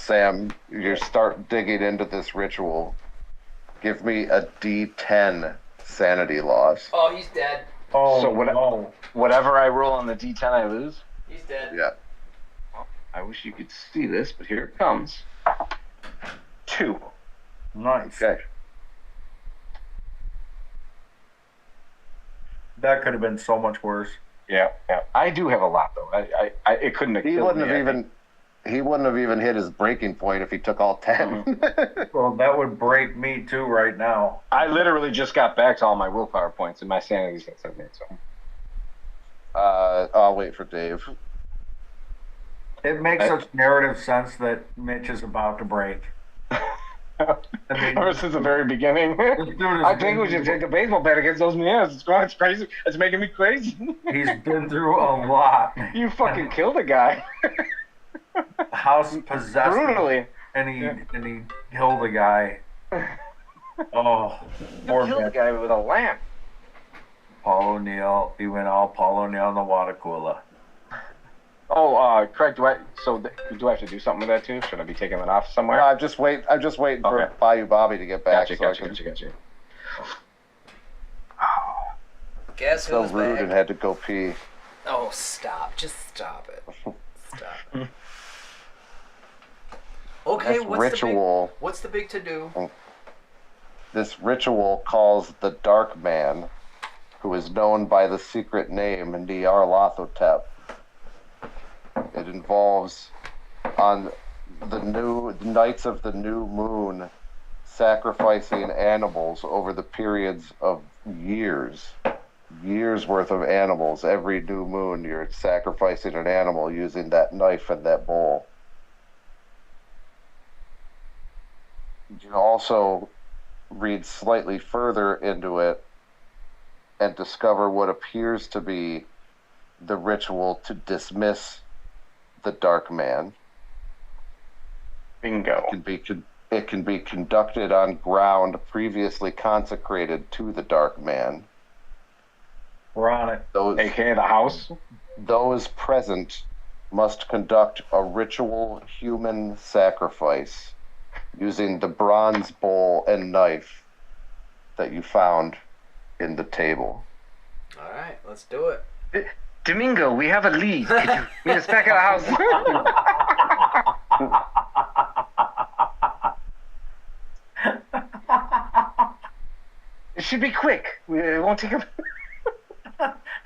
Sam, you start digging into this ritual. Give me a D10 sanity loss. Oh, he's dead. Oh, So no. whatever I roll on the D10, I lose? He's dead. Yeah. Well, I wish you could see this, but here it comes. 2. Nice. Okay. That could have been so much worse. Yeah. I do have a lot, though. It couldn't have He killed wouldn't me, have even. He wouldn't have even hit his breaking point if he took all 10. Well, that would break me too right now. I literally just got back to all my willpower points, and my sanity's at 78, so. I'll wait for Dave. It makes such narrative sense that Mitch is about to break. I mean, Ever since the very beginning. this dude has I think been we should through- take a baseball bat against those meows. It's crazy. It's making me crazy. He's been through a lot. You fucking killed a guy. The house possessed him, Brutally. and he killed a guy. Oh, poor Killed a Mitch. guy with a lamp. Paul O'Neill. He went all Paul O'Neill in the water cooler. Oh, Craig, do I have to do something with that too? Should I be taking it off somewhere? I'm just waiting for Okay. Bayou Bobby to get back. Gotcha. Guess So who's rude and back? had to go pee. Oh, stop. Just stop it. Stop. Okay, This ritual. What's the big to-do? This ritual calls the Dark Man, who is known by the secret name Nyarlathotep. It involves, on the nights of the new moon, sacrificing animals over the periods of years worth of animals. Every new moon, you're sacrificing an animal using that knife and that bowl. You can also read slightly further into it and discover what appears to be the ritual to dismiss the Dark Man. Bingo. It can be conducted on ground previously consecrated to the Dark Man. We're on it. AKA the house. Those present must conduct a ritual human sacrifice using the bronze bowl and knife that you found in the table. All right, let's do it. Domingo, we have a lead. Could you meet us back at the house? It should be quick. It won't take a...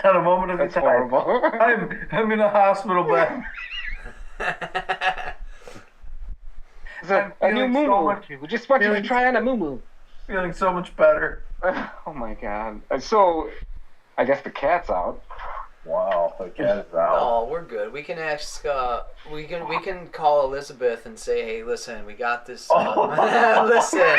Not a moment of That's time. horrible. I'm in a hospital bed. It's a new feeling so moo-moo. much- We just want you to feeling- try on a moo-moo. Feeling so much better. Oh my god. So, I guess the cat's out. Wow, the cat is out. Oh, we're good. We can ask. We can call Elizabeth and say, "Hey, listen, we got this." Listen,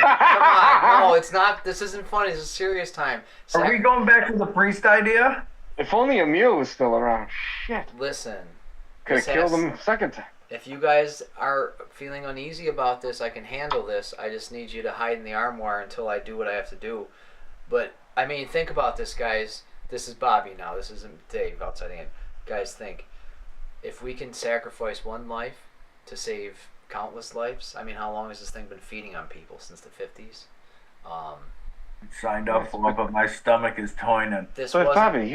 come on. No, it's not. This isn't funny. It's a serious time. Are we going back to the priest idea? If only Emil was still around. Shit. Listen. Could have this killed has- him second time. If you guys are feeling uneasy about this, I can handle this. I just need you to hide in the armoire until I do what I have to do. But I mean, think about this, guys. This is Bobby now. This isn't Dave outside in. Guys, think. If we can sacrifice one life to save countless lives, I mean, how long has this thing been feeding on people? Since the 50s? Signed up for it, but my stomach is toining. This But wasn't... Bobby,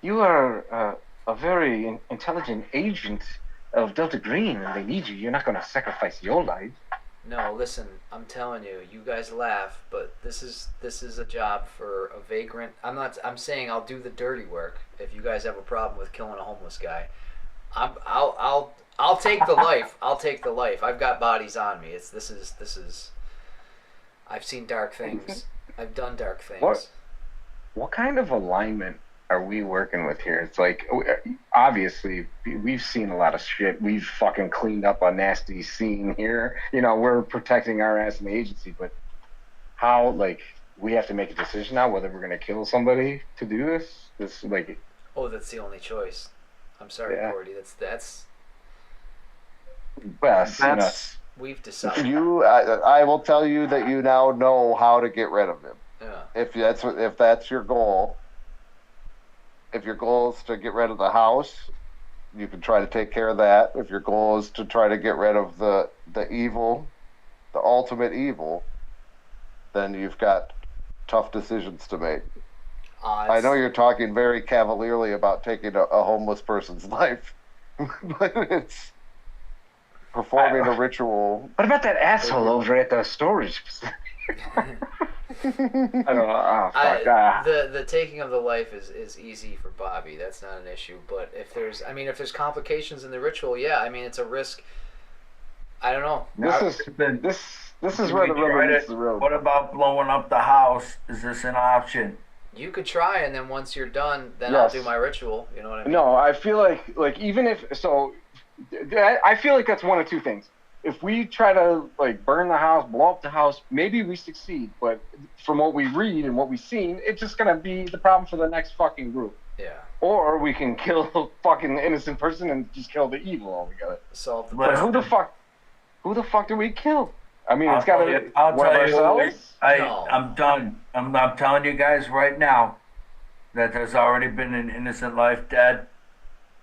you are a very intelligent agent of Delta Green, and they need you. You're not going to sacrifice your life. No, listen, I'm telling you, you guys laugh, but this is a job for a vagrant. I'm saying I'll do the dirty work if you guys have a problem with killing a homeless guy. I'll take the life. I'll take the life. I've got bodies on me. This is I've seen dark things. I've done dark things. What kind of alignment are we working with here? It's like, obviously, we've seen a lot of shit. We've fucking cleaned up a nasty scene here. You know, we're protecting our ass in the agency, but how, like, we have to make a decision now whether we're going to kill somebody to do this? This, like... Oh, that's the only choice. I'm sorry, Yeah. Cordy. That's That's we've decided. I will tell you that you now know how to get rid of him. Yeah. If that's your goal. If your goal is to get rid of the house, you can try to take care of that. If your goal is to try to get rid of the the evil, the ultimate evil, then you've got tough decisions to make. I know you're talking very cavalierly about taking a homeless person's life, but it's performing a ritual. What about that asshole over at the storage facility? I don't know. Oh, fuck. The taking of the life is easy for Bobby. That's not an issue. But if there's complications in the ritual, yeah, I mean it's a risk. I don't know. This is where the rubber meets the road. What about blowing up the house? Is this an option? You could try, and then once you're done, then Yes. I'll do my ritual. You know what I mean? No, I feel like even if so, I feel like that's one of two things. If we try to like burn the house, blow up the house, maybe we succeed. But from what we read and what we've seen, it's just gonna be the problem for the next fucking group. Yeah. Or we can kill a fucking innocent person and just kill the evil altogether. Solve the But problem. who the fuck do we kill? I mean, I'll it's got tell to you- I'll one of tell you who ourselves. No. I'm done. I'm telling you guys right now that there's already been an innocent life dead,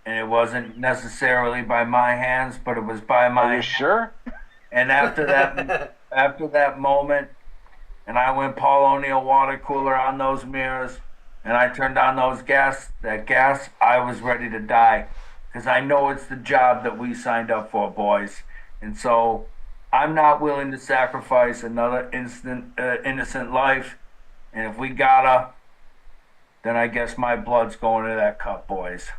and it wasn't necessarily by my hands, but it was by Are my. you sure? And after that moment, and I went Paul O'Neill water cooler on those mirrors, and I turned on that gas, I was ready to die, because I know it's the job that we signed up for, boys, and so I'm not willing to sacrifice another innocent life, and if we gotta, then I guess my blood's going to that cup, boys.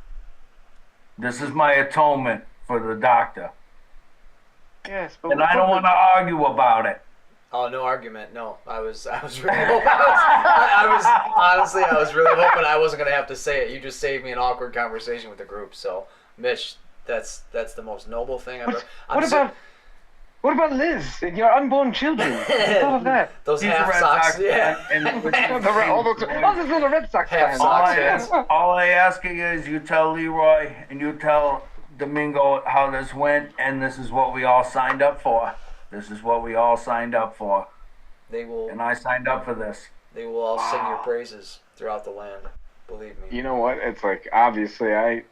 This is my atonement for the doctor. Yes, but And I don't want to argue about it. Oh, no argument. No, I was really hoping. I was really hoping I wasn't gonna have to say it. You just saved me an awkward conversation with the group. So, Mitch, that's the most noble thing I've ever. What about Liz and your unborn children? What's all of that? Those He's a half Red socks? Sox Yeah. fan, and All those little Red Sox Half fans. socks. all I ask you is you tell Leroy and you tell Domingo how this went, and this is what we all signed up for. This is what we all signed up for, They will. and I signed up for this. They will all sing your praises throughout the land. Believe me. You know what? It's like obviously I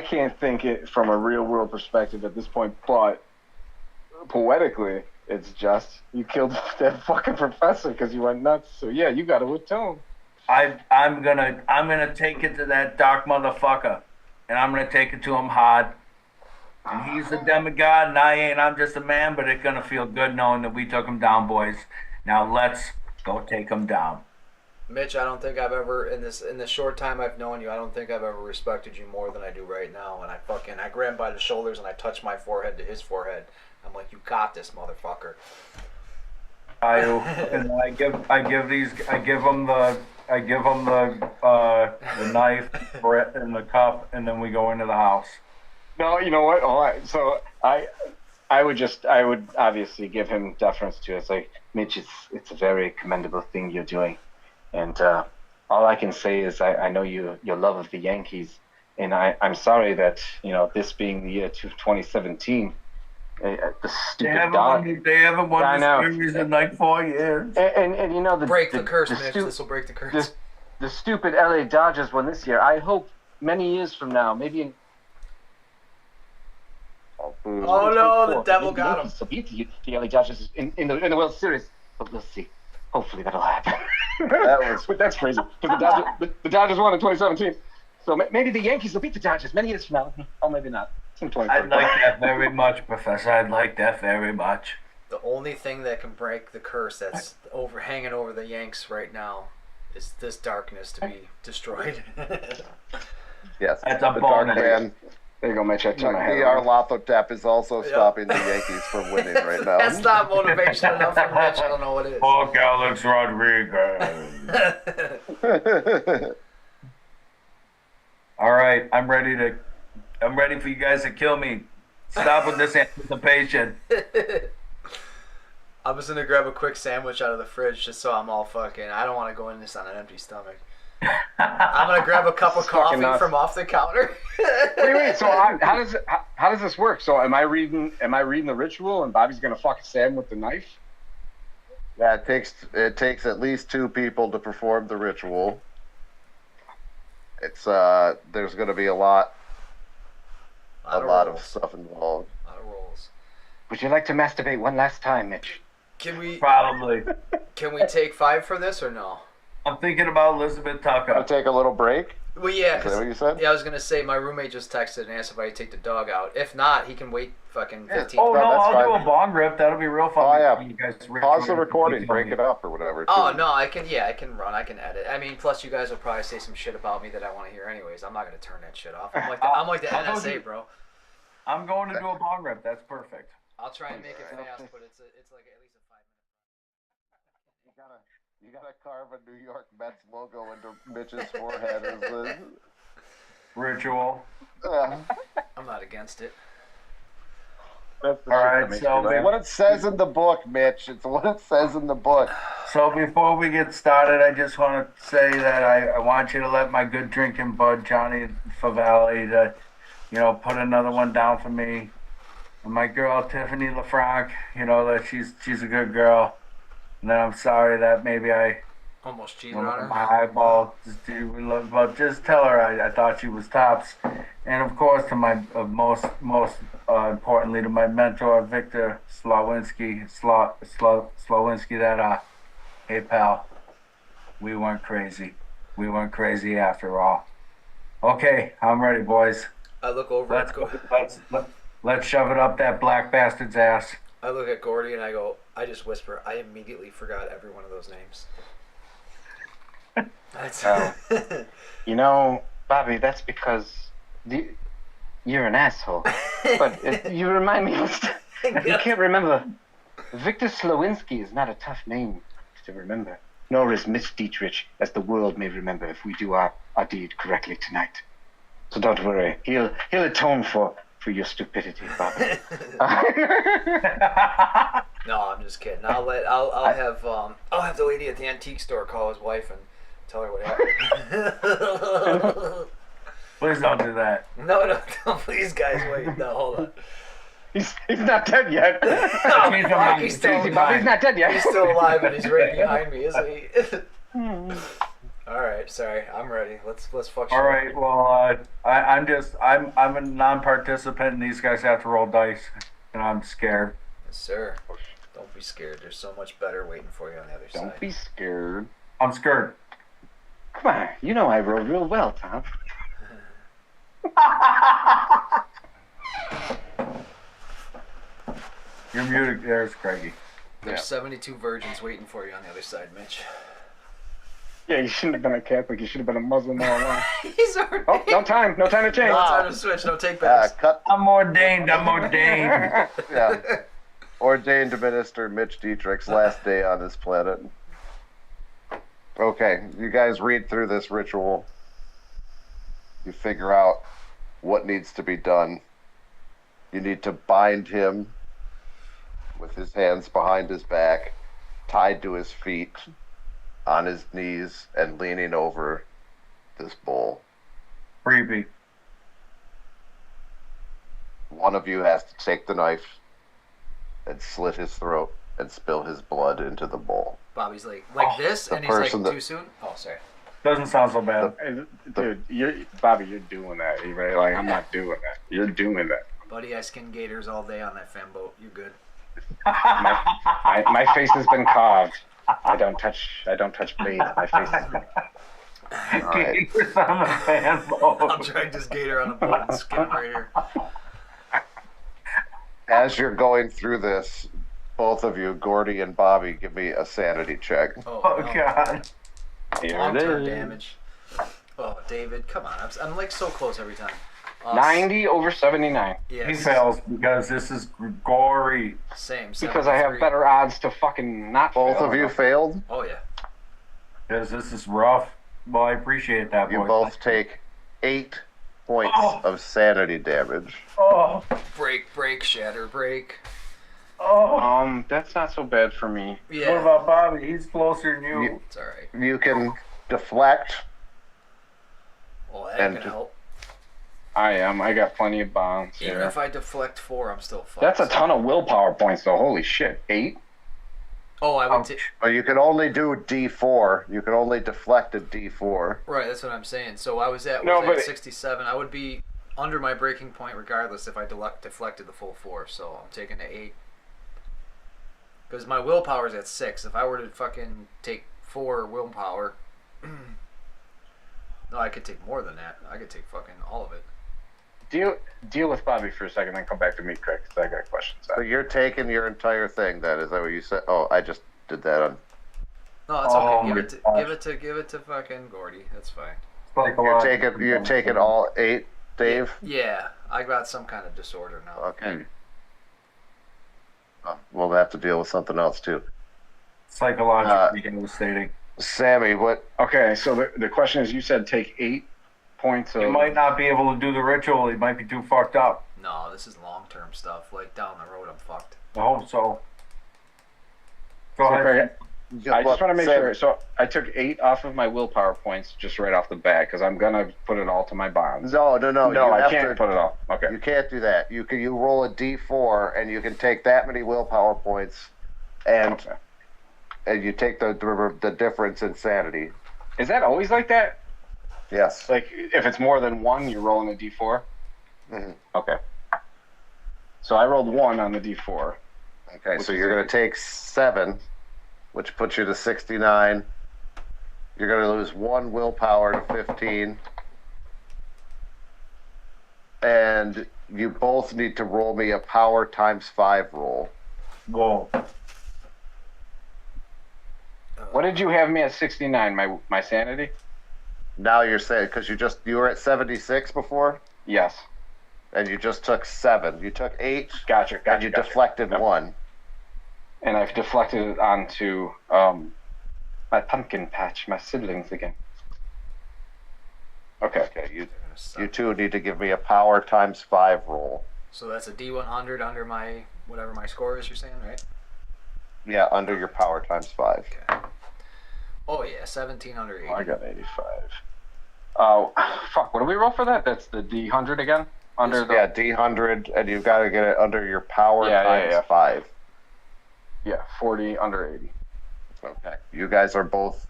can't think it from a real world perspective at this point, but poetically, it's just you killed that fucking professor because you went nuts. So yeah, you got to atone. I'm gonna take it to that dark motherfucker, and I'm gonna take it to him hard. And he's a demigod, and I ain't. I'm just a man, but it's gonna feel good knowing that we took him down, boys. Now let's go take him down. Mitch, I don't think I've ever in the short time I've known you, I don't think I've ever respected you more than I do right now. And I grab him by the shoulders and I touch my forehead to his forehead. I'm like, you got this, motherfucker. And I give him the knife and the cup, and then we go into the house. No, you know what? All right. So I would obviously give him deference to it. It's like, Mitch, it's a very commendable thing you're doing. And all I can say is I know your love of the Yankees. And I'm sorry that, this being the year 2017, the stupid They haven't won I the know. series in like 4 years. And Break the curse, Mitch. This will break the curse. The stupid LA Dodgers won this year. I hope many years from now, maybe in Oh no, the devil got him. So beat the LA Dodgers in the World Series, but we'll see. Hopefully that'll happen. But that's crazy because the Dodgers won in 2017. So maybe the Yankees will beat the Dodgers many years from now. Oh, maybe not. It's in I'd like that very much, Professor. I'd like that very much. The only thing that can break the curse that's hanging over the Yanks right now is this darkness to be destroyed. Yes, That's a the Dark bonus. Man, There you go, Mitch. I took my head DR off. Lathotep is also stopping the Yankees from winning right now. That's not motivation enough for Mitch. I don't know what it is. Fuck Alex Rodriguez. All right, I'm ready for you guys to kill me. Stop with this anticipation. I'm just gonna grab a quick sandwich out of the fridge just so I'm all fucking. I don't want to go in this on an empty stomach. I'm gonna grab a cup of Fucking coffee nuts. from off the counter. Wait. So how does this work? So am I reading the ritual and Bobby's gonna fucking stab him with the knife? Yeah, it takes at least 2 people to perform the ritual. It's there's going to be a lot of rolls. stuff involved. A lot of rolls. Would you like to masturbate one last time, Mitch? Can we Probably. take 5 for this or no? I'm thinking about Elizabeth I'll Tucker. take a little break. Well, yeah, Is that what you said? yeah, I was gonna say my roommate just texted and asked if I could take the dog out. If not, he can wait fucking 15. Oh, No, no, that's I'll do fine. a bong rip. That'll be real fun. Oh, yeah. You guys Pause the recording, break it up or whatever. Oh too. no, I can run, I can edit. I mean, plus you guys will probably say some shit about me that I want to hear anyways. I'm not gonna turn that shit off. I'm like the I'll NSA, do- bro. I'm going to do a bong rip. That's perfect. I'll try and make it fast, but it's like at least a 5 minute. You gotta carve a New York Mets logo into Mitch's forehead as the. Ritual. I'm not against it. That's the All shit right, that makes so me laugh. we- What it says in the book, Mitch. It's what it says in the book. So before we get started, I just want to say that I want you to let my good drinking bud, Johnny Favalli, to, put another one down for me. And my girl, Tiffany LaFranc, that she's a good girl. And then I'm sorry that maybe I Almost cheated on her. my eyeball. But just tell her I thought she was tops. And of course, to my most importantly, to my mentor, Victor Slawinski, that hey pal, we weren't crazy. We weren't crazy after all. Okay, I'm ready, boys. I look over Let's shove it up that black bastard's ass. I look at Gordy and I just whisper, I immediately forgot every one of those names. That's Bobby, that's because you're an asshole. But you remind me of stuff. You can't remember. Victor Slawinski is not a tough name to remember. Nor is Mitch Dietrich, as the world may remember if we do our deed correctly tonight. So don't worry. He'll atone for your stupidity, Bobby. No, I'm just kidding. I'll have the lady at the antique store call his wife and tell her what happened. Please don't do that. No, please, guys, wait. No, hold on. He's not dead yet. No, he's still Easy, Bobby. He's not dead yet. He's still alive and he's right behind me, isn't he? All right, sorry, I'm ready. Let's fuck. All right. Well, I'm a non-participant, and these guys have to roll dice, and I'm scared. Yes, sir. Don't be scared. There's so much better waiting for you on the other side. Don't be scared. I'm scared. Come on. You know I rolled real well, Tom. You're muted. There's Craigie. There's 72 virgins waiting for you on the other side, Mitch. Yeah, you shouldn't have been a Catholic. You should have been a Muslim all along. He's already. Oh, no time to change. No time to switch. No take backs. Cut. I'm ordained. Yeah. Ordained to minister Mitch Dietrich's last day on this planet. Okay, you guys read through this ritual. You figure out what needs to be done. You need to bind him with his hands behind his back, tied to his feet, on his knees, and leaning over this bowl. Creepy. One of you has to take the knife and slit his throat and spill his blood into the bowl. Bobby's like this, and he's like, too soon? Oh, sorry. Doesn't sound so bad. Dude, Bobby, you're doing that. You're right? Like, I'm not doing that. You're doing that. Buddy, I skin gators all day on that fan boat. You're good. My face has been carved. I don't touch blade. My face has been. All right. On the fan boat. I'll drag this gator on a boat and skin him right here. As you're going through this, both of you, Gordy and Bobby, give me a sanity check. Oh no. God. Here Long-term it is. damage. Oh, David, come on. I'm like so close every time. 90 over 79. Yeah. He fails because this is gory. Same. Because I have 73. better odds to fucking not Both fail. of you failed. Oh, yeah. Because this is rough. Well, I appreciate that, You boy. both take 8 points of sanity damage. Oh. Break, shatter, break. Oh. That's not so bad for me. Yeah. What about Bobby? He's closer than you. It's alright. You can deflect. Well, that And- can help. I got plenty of bombs Even here. if I deflect 4, I'm still fucked. That's a ton of willpower points, though. Holy shit. 8? Oh, I would. But you can only do D4. You can only deflect a D4. Right, that's what I'm saying. So I was at, No, but 67. I would be under my breaking point regardless if I deflected the full 4. So I'm taking the 8 Because my willpower's at 6. If I were to fucking take 4 willpower, no, I could take more than that. I could take fucking all of it. Deal with Bobby for a second, then come back to me, Craig, because I got questions. So you're taking your entire thing. Then is that what you said? Oh, I just did that on. No, it's Oh okay. my Give it to fucking Gordy. That's fine. You're taking all 8, Dave. Yeah, I got some kind of disorder now. Okay. We'll have to deal with something else too. Psychologically devastating. Sammy, what? Okay, so the question is, you said take 8 points of... You might not be able to do the ritual. You might be too fucked up. No, this is long-term stuff. Like, down the road, I'm fucked. I hope so. Go So, ahead. Craig, I just want to make Sammy, sure. So I took 8 off of my willpower points just right off the bat because I'm gonna put it all to my bonds. No. No, you I have can't to- put it all. Okay. You can't do that. You roll a d4 and you can take that many willpower points, and Okay. and you take the difference in sanity. Is that always like that? Yes. Like if it's more than 1, you're rolling a d4. Mhm. Okay. So I rolled 1 on the d4. Okay, Which so is you're going eight. to take 7, which puts you to 69. You're going to lose 1 willpower to 15. And you both need to roll me a power times 5 roll. Whoa. What did you have me at 69? My sanity? Now you're saying, because you were at 76 before, Yes. and you just took 7. You took 8, Gotcha. and you deflected Yep. 1. And I've deflected it onto my pumpkin patch, my siblings again. Okay. Okay, you They're gonna suck. you two need to give me a power times 5 roll. So that's a D100 under my whatever my score is. You're saying, right? Yeah, under your power times 5. Okay. Oh yeah, 17 under 80. I got 85. Oh, fuck. What do we roll for that? That's the D100 again? Under the... Yeah, D100, and you've got to get it under your power Yeah, times yeah. 5. Yeah, 40 under 80. Okay. You guys are both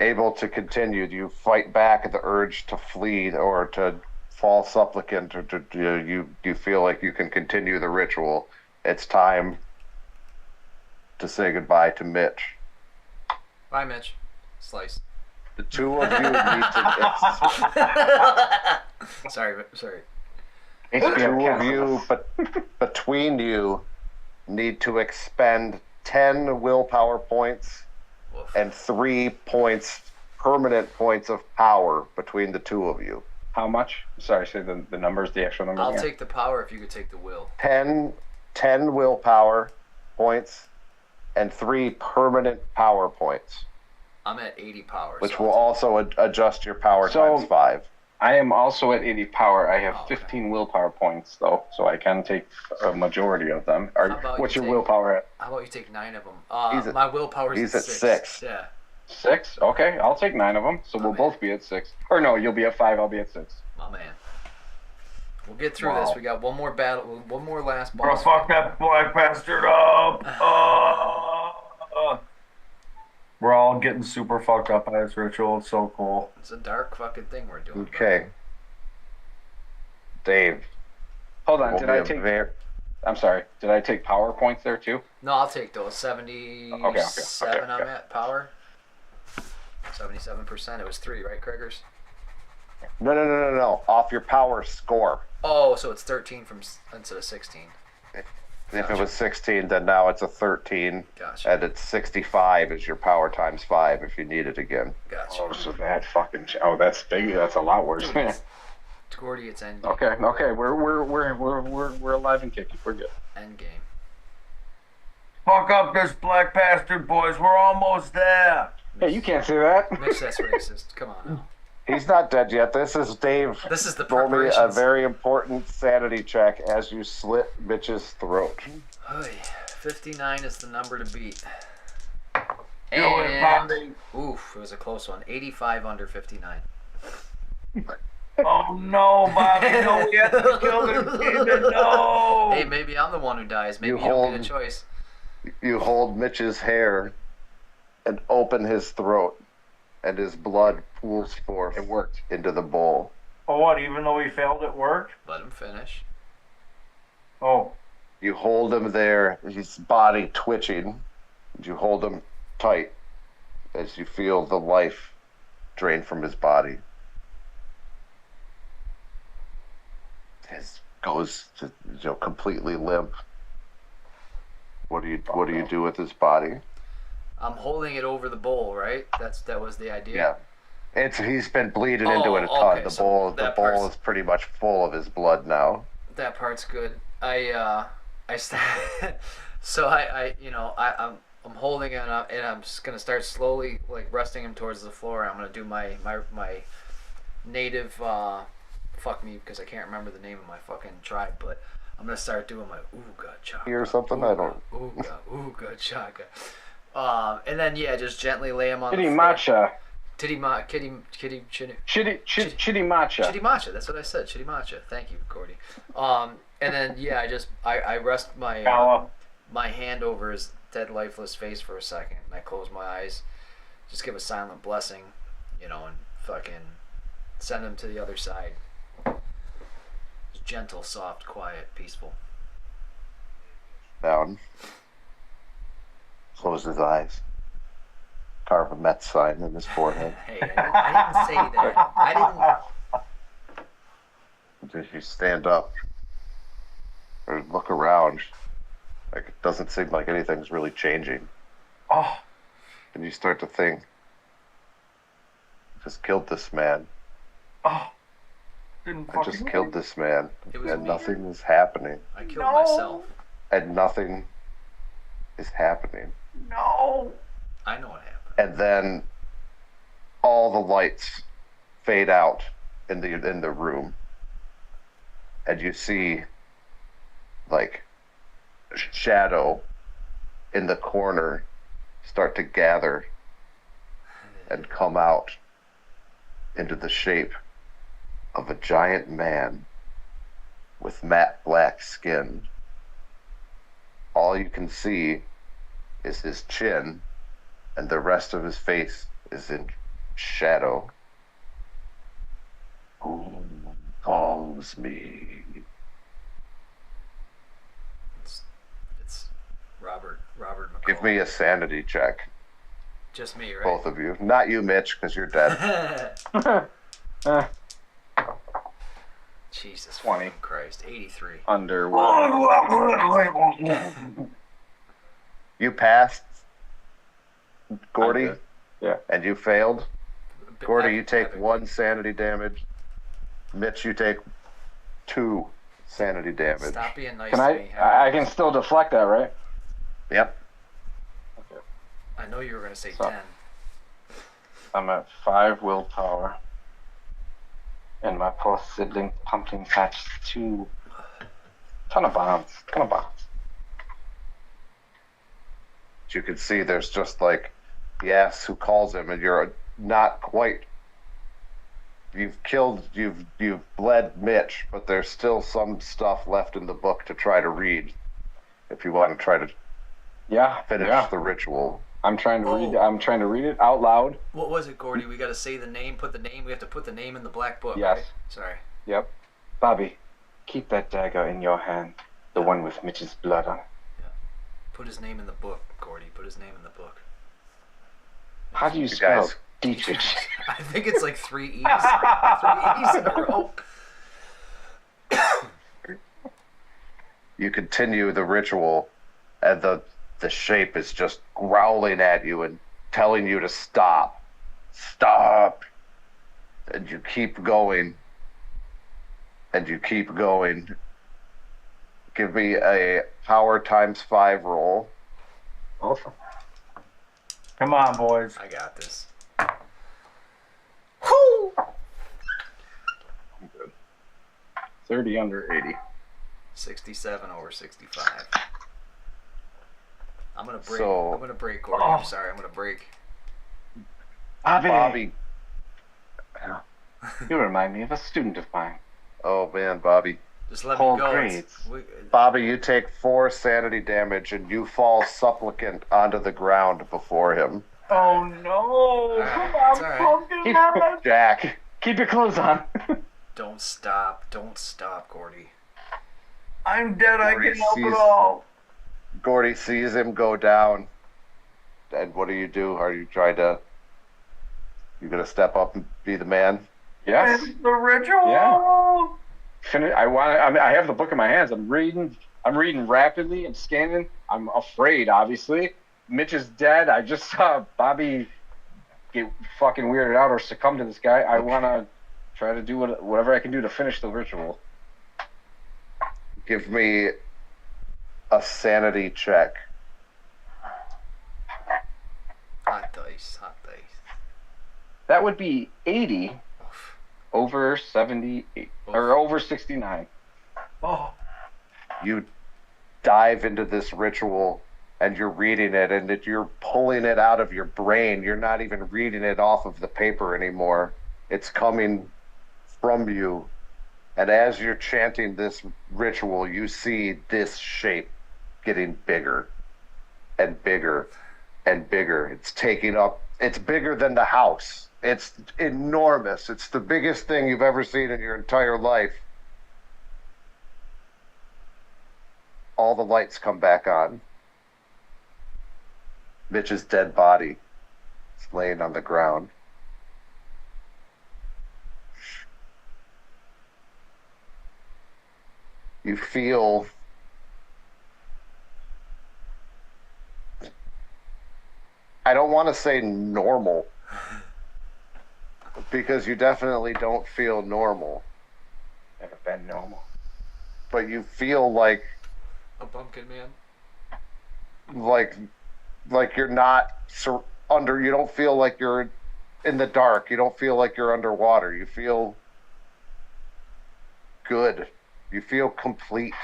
able to continue. You fight back the urge to flee or to fall supplicant, or you feel like you can continue the ritual. It's time to say goodbye to Mitch. Bye, Mitch. Slice. The two of you need to. sorry. The two of you, but between you, need to expend 10 willpower points Woof. and 3 points, permanent points of power between the two of you. How much? Sorry, say the numbers, the actual numbers. I'll again. take the power if you could take the will. 10 willpower points and 3 permanent power points, I'm at 80 power. which so will I'll also adjust your power So- times 5. I am also at 80 power. I have Oh, okay. 15 willpower points, though, so I can take a majority of them. How about What's you your take- willpower at? How about you take 9 of them? He's at- My willpower's he's at at 6. 6. Yeah. 6? Okay, I'll take 9 of them. So we'll man. both be at 6. Or no, you'll be at 5, I'll be at 6. My man. We'll get through Wow. this. We got one more battle. One more last Bro, boss. fuck that black bastard up. We're all getting super fucked up by this ritual. It's so cool. It's a dark fucking thing we're doing. Okay. Dave. Hold on, will did be I a take... ver- I'm sorry, did I take power points there, too? No, I'll take those. 77 Okay. I'm at power. 77%. It was 3, right, Craigers? No. Off your power score. Oh, so it's 13 instead of 16. If it was 16, then now it's a 13. Gotcha. And it's 65 is your power times 5 if you need it again. Gotcha. Oh, so that fucking... Oh, that's big. That's a lot worse. Gordy, it's end. Okay, we're alive and kicking. We're good. End game. Fuck up this black bastard, boys. We're almost there. Hey, you can't say that. Mitch, that's racist. Come on now. He's not dead yet. This is Dave. This is the Roll me a preparations. very important sanity check as you slit Mitch's throat. Oy, 59 is the number to beat. Do it, Bobby. Oof, it was a close one. 85 under 59. Oh no, Bobby, no, we have to kill this demon, no! Hey, maybe I'm the one who dies. Maybe You you don't get a hold- choice. You hold Mitch's hair and open his throat, and his blood pools forth It worked. into the bowl. Oh, what, even though he failed at work? Let him finish. Oh, You hold him there, his body twitching. And you hold him tight as you feel the life drain from his body. His goes to, completely limp. What do you do with his body? I'm holding it over the bowl, right? That was the idea. Yeah. He's been bleeding into it a ton. Okay, The bowl is pretty much full of his blood now. That part's good. I'm holding it up, and I'm just gonna start slowly like resting him towards the floor. I'm gonna do my native fuck me because I can't remember the name of my fucking tribe, but I'm gonna start doing my ooga chaka or something. I don't. Ooga chaka. And then just gently lay him on Kitty the floor. matcha. Chitty matcha. Chitty matcha. That's what I said. Chitty matcha. Thank you, Gordy. And then I rest my hand over his dead, lifeless face for a second, and I close my eyes, just give a silent blessing, and fucking send him to the other side. Just gentle, soft, quiet, peaceful. Down. Close his eyes. Carve a Mets sign in his forehead. Hey, I didn't say that. I didn't. If you stand up or look around, like it doesn't seem like anything's really changing. Oh, And you start to think, I just killed this man. didn't I just killed this man. It was And me. nothing is happening. I killed myself. And nothing is happening. No. I know what happened. And then all the lights fade out in the room. And you see like shadow in the corner start to gather and come out into the shape of a giant man with matte black skin. All you can see is his chin, and the rest of his face is in shadow. Who calls me? It's Robert McCall. Give me a sanity check, Just me, right? both of you. Not you, Mitch, because you're dead. Jesus 20. fucking Christ. 83. You passed, Gordy, I'm good. Yeah. and you failed. Gordy, you take Epic. 1 sanity damage. Mitch, you take 2 sanity damage. Stop being nice Can to me. I can still deflect that, right? Yep. I know you were going to say So- 10. I'm at 5 willpower. And my pulse sibling pumpkin patch 2. Ton of bombs. You can see there's just like he asks who calls him, and you're not quite. You've bled Mitch, but there's still some stuff left in the book to try to read if you want to try to finish the ritual. I'm trying to read. I'm trying to read it out loud. What was it, Gordy? We got to say the name, put the name. We have to put the name in the black book, Yes. right? Sorry. Yep. Bobby, keep that dagger in your hand. The one with Mitch's blood on it. Put his name in the book, Gordy. Put his name in the book. How do you You spell guys- Dietrich? I think it's like 3 E's. 3 E's in a row. You continue the ritual, and the shape is just growling at you and telling you to stop. Stop. And you keep going. And you keep going. Give me a power ×5 roll. Awesome. Come on, boys. I got this. I'm good. 30 under 80. 67 over 65. I'm gonna break. So- I'm gonna break, Gordy. I'm sorry. I'm gonna break. Bobby. You remind me of a student of mine. Oh man, Bobby. Just let Whole me go. grades. Bobby, you take 4 sanity damage and you fall supplicant onto the ground before him. Oh no! Alright, Come on, it's alright. pumpkin man. Jack. Keep your clothes on. Don't stop. Don't stop, Gordy. I'm dead. I Gordy can help it sees- all. Gordy sees him go down. And what do? Are you trying to? You gonna step up and be the man? Yes. It's the ritual. Yeah. I have the book in my hands. I'm reading rapidly and scanning. I'm afraid, obviously. Mitch is dead. I just saw Bobby get fucking weirded out or succumb to this guy. I want to try to do whatever I can do to finish the ritual. Give me a sanity check. Hot dice. That would be 80 over 78 or over 69. Oh, You dive into this ritual and you're reading it and you're pulling it out of your brain. You're not even reading it off of the paper anymore. It's coming from you. And as you're chanting this ritual, you see this shape getting bigger and bigger and bigger. It's bigger than the house. It's enormous. It's the biggest thing you've ever seen in your entire life. All the lights come back on. Mitch's dead body is laying on the ground. You feel I don't want to say normal because you definitely don't feel normal, Never been normal. but you feel like A pumpkin man. you're not you don't feel like you're in the dark. You don't feel like you're underwater. You feel good. You feel complete.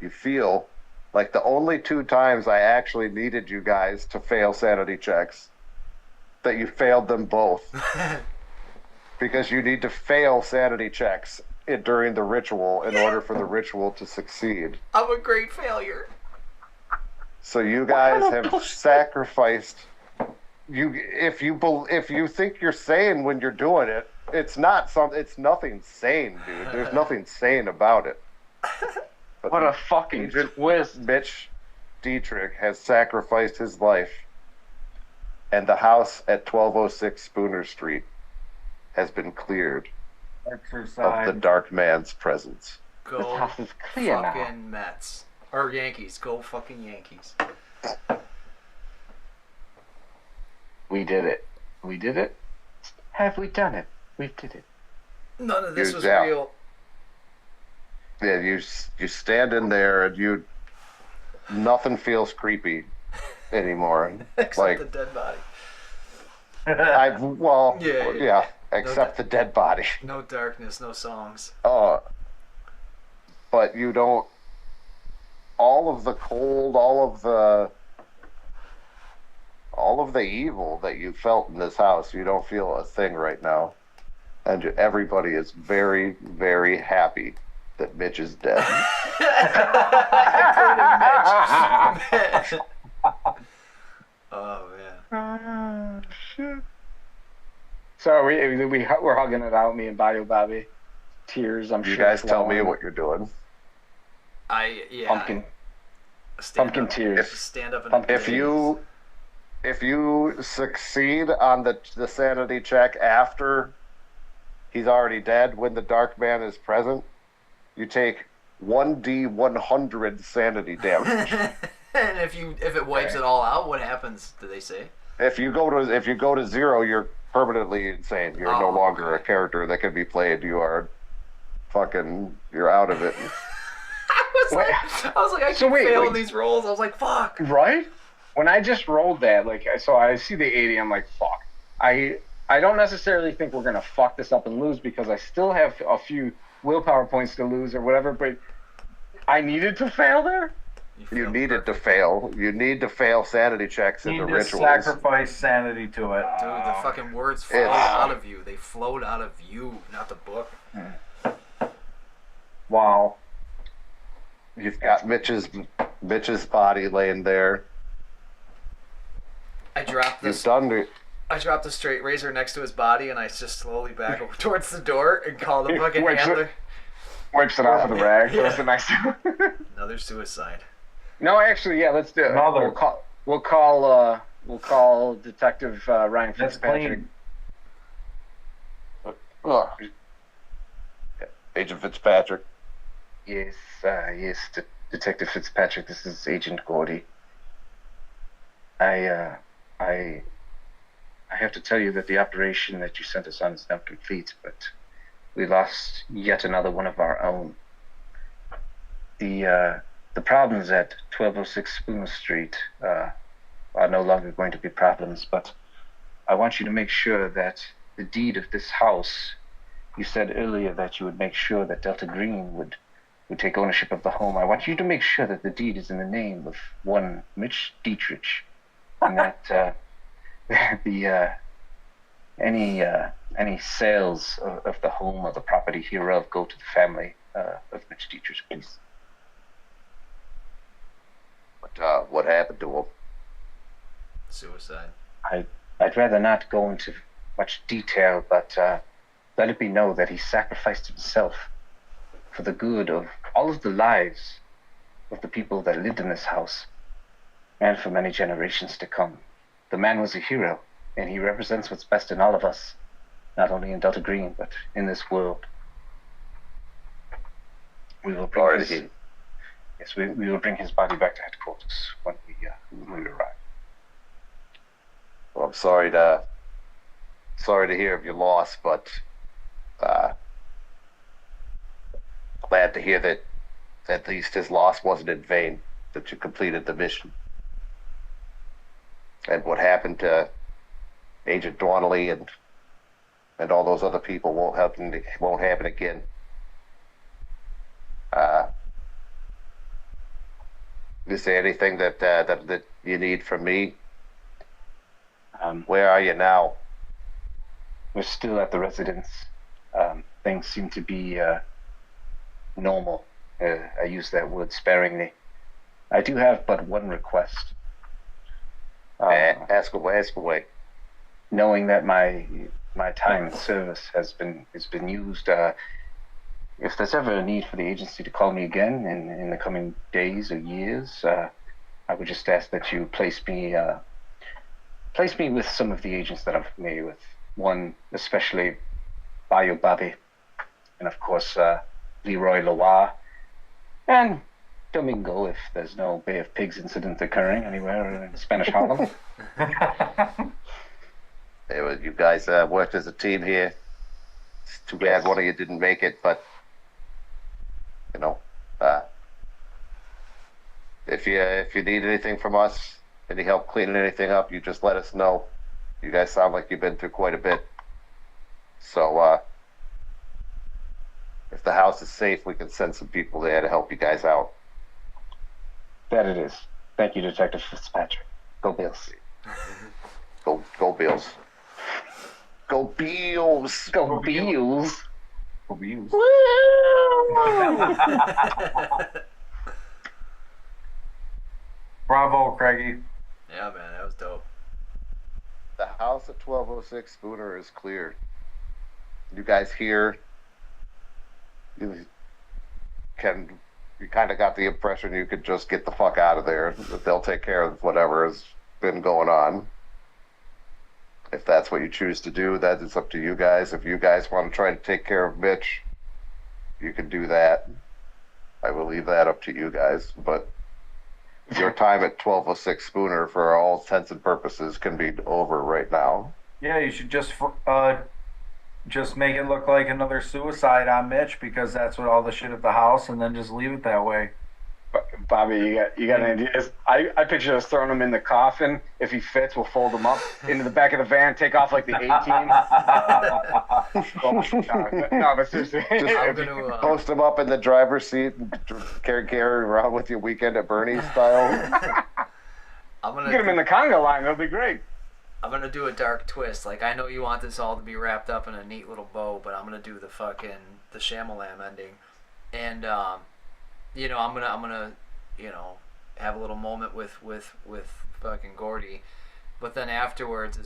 You feel like the only 2 times I actually needed you guys to fail sanity checks, that you failed them both. Because you need to fail sanity checks during the ritual in order for the ritual to succeed. I'm a great failure. So you guys have sacrificed. If you think you're sane when you're doing it, it's nothing sane, dude. There's nothing sane about it. But What a fucking twist. Mitch Dietrich has sacrificed his life, and the house at 1206 Spooner Street has been cleared of exercise. the dark man's presence. Go This house is clear now. fucking Mets. Or Yankees. Go fucking Yankees. We did it. We did it. Have we done it? We did it. None of this You're was down. real. Yeah, you stand in there and nothing feels creepy anymore. Except Like the dead body. yeah, except the dead body. No darkness, no songs. But you don't. All of the cold, all of the evil that you felt in this house, you don't feel a thing right now, and everybody is very, very happy that Mitch is dead. Oh man. So we're hugging it out, me and Bobby. Tears, I'm You sure. guys tell me flowing. what you're doing. Pumpkin Stand up. tears. Stand up and Pumpkin If you succeed on the sanity check after he's already dead, when the dark man is present, you take 1d100 sanity damage. And if it wipes it all out, what happens? Do they say? If you go to 0, you're permanently insane. You're no longer a character that can be played. You are you're out of it. I was like, I keep failing these rolls. I was like, fuck. Right? When I just rolled that, so I see the 80, I'm like, fuck. I don't necessarily think we're gonna fuck this up and lose because I still have a few willpower points to lose or whatever, but I needed to fail there? You needed to fail. You need to fail sanity checks in You the need to rituals. sacrifice sanity to it. Dude, the fucking words float out of you. They float out of you, not the book. Wow. You've got Mitch's body laying there. I dropped You've this. done. I dropped the straight razor next to his body, and I just slowly back over towards the door and call the fucking Wait, so- handler. Wipes it off with a rag. So it's a nice. Another suicide. No, actually, yeah, let's do it. Another. We'll call Detective Ryan That's Fitzpatrick. clean. Agent Fitzpatrick. Yes, Detective Fitzpatrick. This is Agent Gordy. I have to tell you that the operation that you sent us on is now complete, but we lost yet another one of our own. The problems at 1206 Spooner Street are no longer going to be problems, but I want you to make sure that the deed of this house, you said earlier that you would make sure that Delta Green would take ownership of the home. I want you to make sure that the deed is in the name of one Mitch Dietrich, and that any sales of the home or the property hereof go to the family of Mitch Dietrich, please. But what happened to him? Suicide. I'd rather not go into much detail, but let it be known that he sacrificed himself for the good of all of the lives of the people that lived in this house, and for many generations to come. The man was a hero, and he represents what's best in all of us, not only in Delta Green, but in this world. We will bring we will bring his body back to headquarters when we arrive. Well, I'm sorry to hear of your loss, but glad to hear that at least his loss wasn't in vain, that you completed the mission. And what happened to Agent Donnelly and all those other people won't happen again. Is there anything that you need from me? Where are you now? We're still at the residence. Things seem to be normal. I use that word sparingly. I do have but one request. Ask away. Knowing that my time in service has been used, if there's ever a need for the agency to call me again in the coming days or years, I would just ask that you place me with some of the agents that I'm familiar with. One especially, Bayou Bobby, and of course Leroy Loire, and Domingo if there's no Bay of Pigs incident occurring anywhere in Spanish Harlem. You guys worked as a team here. It's too bad one of you didn't make it, but if you need anything from us, any help cleaning anything up, you just let us know. You guys sound like you've been through quite a bit. So if the house is safe, we can send some people there to help you guys out. That it is. Thank you, Detective Fitzpatrick. Go Bills. Go Bills. Go Bills. Go Bills. Go Bills. Bravo, Craigie. Yeah, man, that was dope. The house at 1206 Spooner is cleared. You guys here, you kind of got the impression you could just get the fuck out of there. That they'll take care of whatever has been going on. If that's what you choose to do, that is up to you guys. If you guys want to try to take care of Mitch, you can do that. I will leave that up to you guys. But your time at 1206 Spooner, for all intents and purposes, can be over right now. Yeah, you should just make it look like another suicide on Mitch, because that's what all the shit at the house, and then just leave it that way. Bobby, you got an idea? I picture us throwing him in the coffin. If he fits, we'll fold him up into the back of the van, take off like the A-Team. No, but seriously. Just post him up in the driver's seat and carry around with you weekend at Bernie's style. Get him in the conga line. That'll be great. I'm going to do a dark twist. Like, I know you want this all to be wrapped up in a neat little bow, but I'm going to do the Shyamalan ending. And, I'm gonna have a little moment with fucking Gordy, but then afterwards,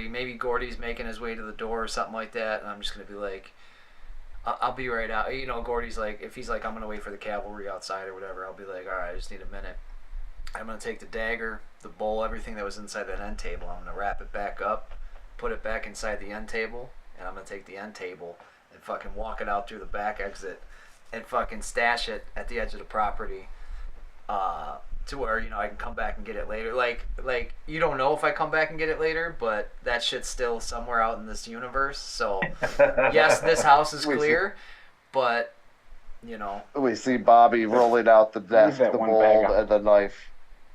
maybe Gordy's making his way to the door or something like that, and I'm just gonna be like, I'll be right out. You know, Gordy's like, if he's like, I'm gonna wait for the cavalry outside or whatever, I'll be like, all right, I just need a minute. I'm gonna take the dagger, the bowl, everything that was inside that end table. I'm gonna wrap it back up, put it back inside the end table, and I'm gonna take the end table and fucking walk it out through the back exit, and fucking stash it at the edge of the property, to where, you know, I can come back and get it later. Like you don't know if I come back and get it later, but that shit's still somewhere out in this universe. So yes, this house is clear, but you know. We see Bobby rolling out the desk, the bowl, and the knife,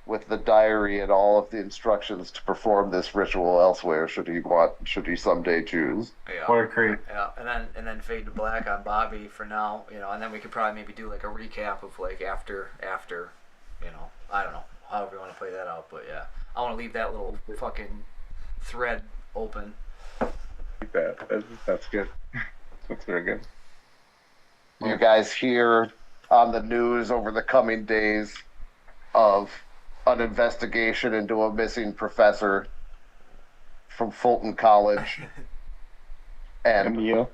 with the diary and all of the instructions to perform this ritual elsewhere, should he someday choose. Yeah. What a creep. Yeah, and then fade to black on Bobby for now, you know, and then we could probably maybe do like a recap of like after, you know, I don't know, however you want to play that out, but yeah, I want to leave that little fucking thread open. That's good. That's very good. You guys hear on the news over the coming days of an investigation into a missing professor from Fulton College. And Emil?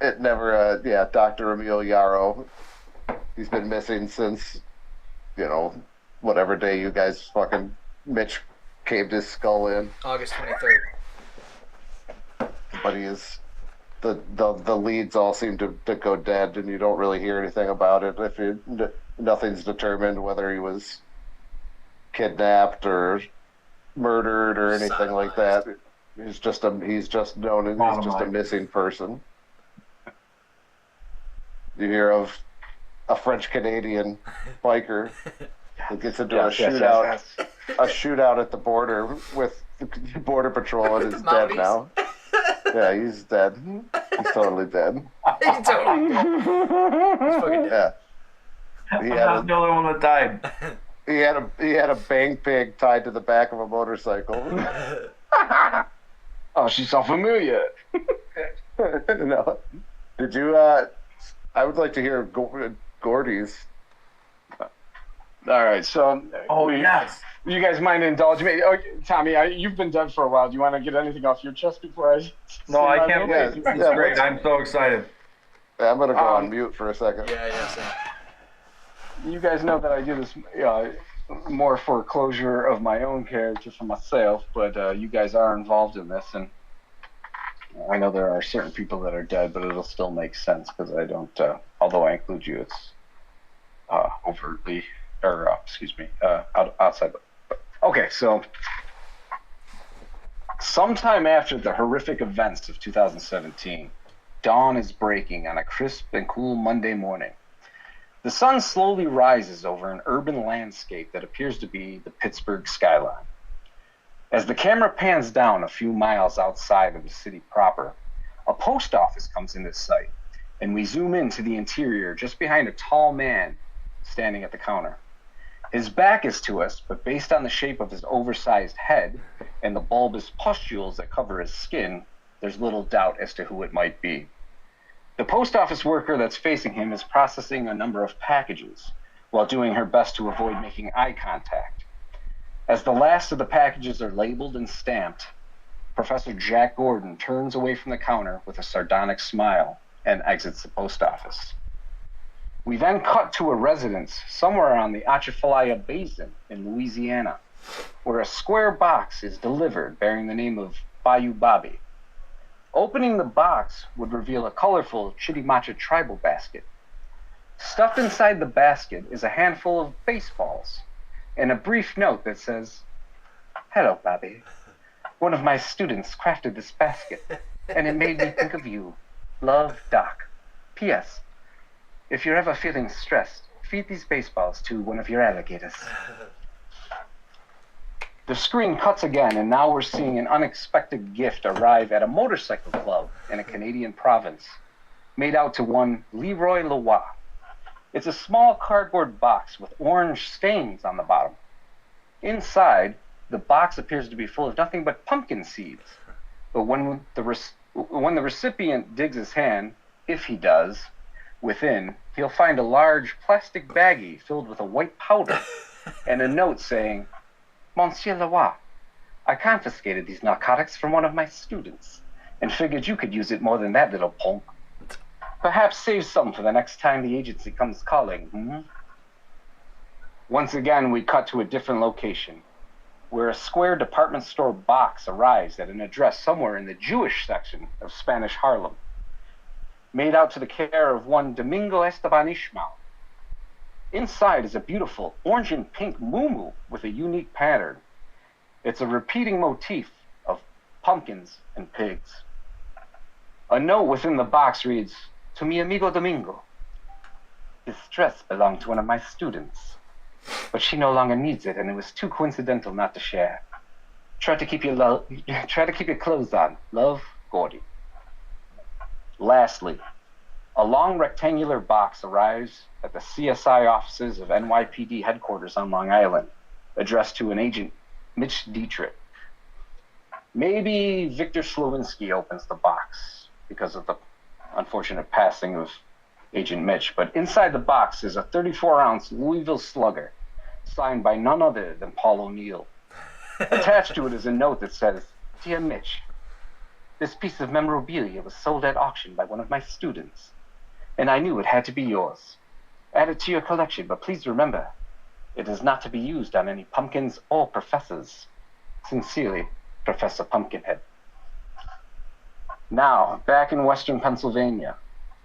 It never, Dr. Emil Yarrow. He's been missing since, you know, whatever day you guys fucking, Mitch caved his skull in. August 23rd. But he is, the leads all seem to go dead, and you don't really hear anything about it. Nothing's determined whether he was kidnapped or murdered or anything like that. He's just known as a missing person. You hear of a French Canadian biker who gets into a shootout at the border with the border patrol and is dead now. Yeah, he's dead. He's totally dead. He's totally dead. He's fucking dead. Yeah. I'm not the only one that died. He had a bang pig tied to the back of a motorcycle. Oh, she's so familiar. No. Did you? I would like to hear Gordy's. All right, so. Yes. You guys mind indulging me? Oh, Tommy, you've been dead for a while. Do you want to get anything off your chest before I? No, I can't wait. Yeah, This is great. I'm so excited. I'm gonna go on mute for a second. Yeah, same. You guys know that I do this more for closure of my own character for myself, but you guys are involved in this, and I know there are certain people that are dead, but it'll still make sense because I don't. Although I include you, it's overtly, or outside. Okay, so sometime after the horrific events of 2017, dawn is breaking on a crisp and cool Monday morning. The sun slowly rises over an urban landscape that appears to be the Pittsburgh skyline. As the camera pans down a few miles outside of the city proper, a post office comes into sight, and we zoom into the interior just behind a tall man standing at the counter. His back is to us, but based on the shape of his oversized head and the bulbous pustules that cover his skin, there's little doubt as to who it might be. The post office worker that's facing him is processing a number of packages while doing her best to avoid making eye contact. As the last of the packages are labeled and stamped, Professor Jack Gordon turns away from the counter with a sardonic smile and exits the post office. We then cut to a residence somewhere on the Atchafalaya Basin in Louisiana, where a square box is delivered bearing the name of Bayou Bobby. Opening the box would reveal a colorful Chitimacha tribal basket. Stuffed inside the basket is a handful of baseballs and a brief note that says, "Hello, Bobby. One of my students crafted this basket, and it made me think of you. Love, Doc. P.S. If you're ever feeling stressed, feed these baseballs to one of your alligators." The screen cuts again, and now we're seeing an unexpected gift arrive at a motorcycle club in a Canadian province, made out to one Leroy Leroy. It's a small cardboard box with orange stains on the bottom. Inside, the box appears to be full of nothing but pumpkin seeds. But when the recipient digs his hand, if he does, within, he'll find a large plastic baggie filled with a white powder and a note saying, "Monsieur Leroy, I confiscated these narcotics from one of my students and figured you could use it more than that little punk." Perhaps save some for the next time the agency comes calling, hmm? Once again, we cut to a different location, where a square department store box arrives at an address somewhere in the Jewish section of Spanish Harlem, made out to the care of one Domingo Esteban Ishmael. Inside is a beautiful orange and pink muumuu with a unique pattern. It's a repeating motif of pumpkins and pigs. A note within the box reads, "To mi amigo Domingo. This dress belonged to one of my students, but she no longer needs it, and it was too coincidental not to share. Try to keep your clothes on. Love, Gordy." Lastly, a long rectangular box arrives at the CSI offices of NYPD headquarters on Long Island, addressed to an agent, Mitch Dietrich. Maybe Victor Slowinski opens the box because of the unfortunate passing of Agent Mitch, but inside the box is a 34-ounce Louisville Slugger, signed by none other than Paul O'Neill. Attached to it is a note that says, "Dear Mitch, this piece of memorabilia was sold at auction by one of my students, and I knew it had to be yours. Add it to your collection, but please remember, it is not to be used on any pumpkins or professors. Sincerely, Professor Pumpkinhead." Now, back in western Pennsylvania,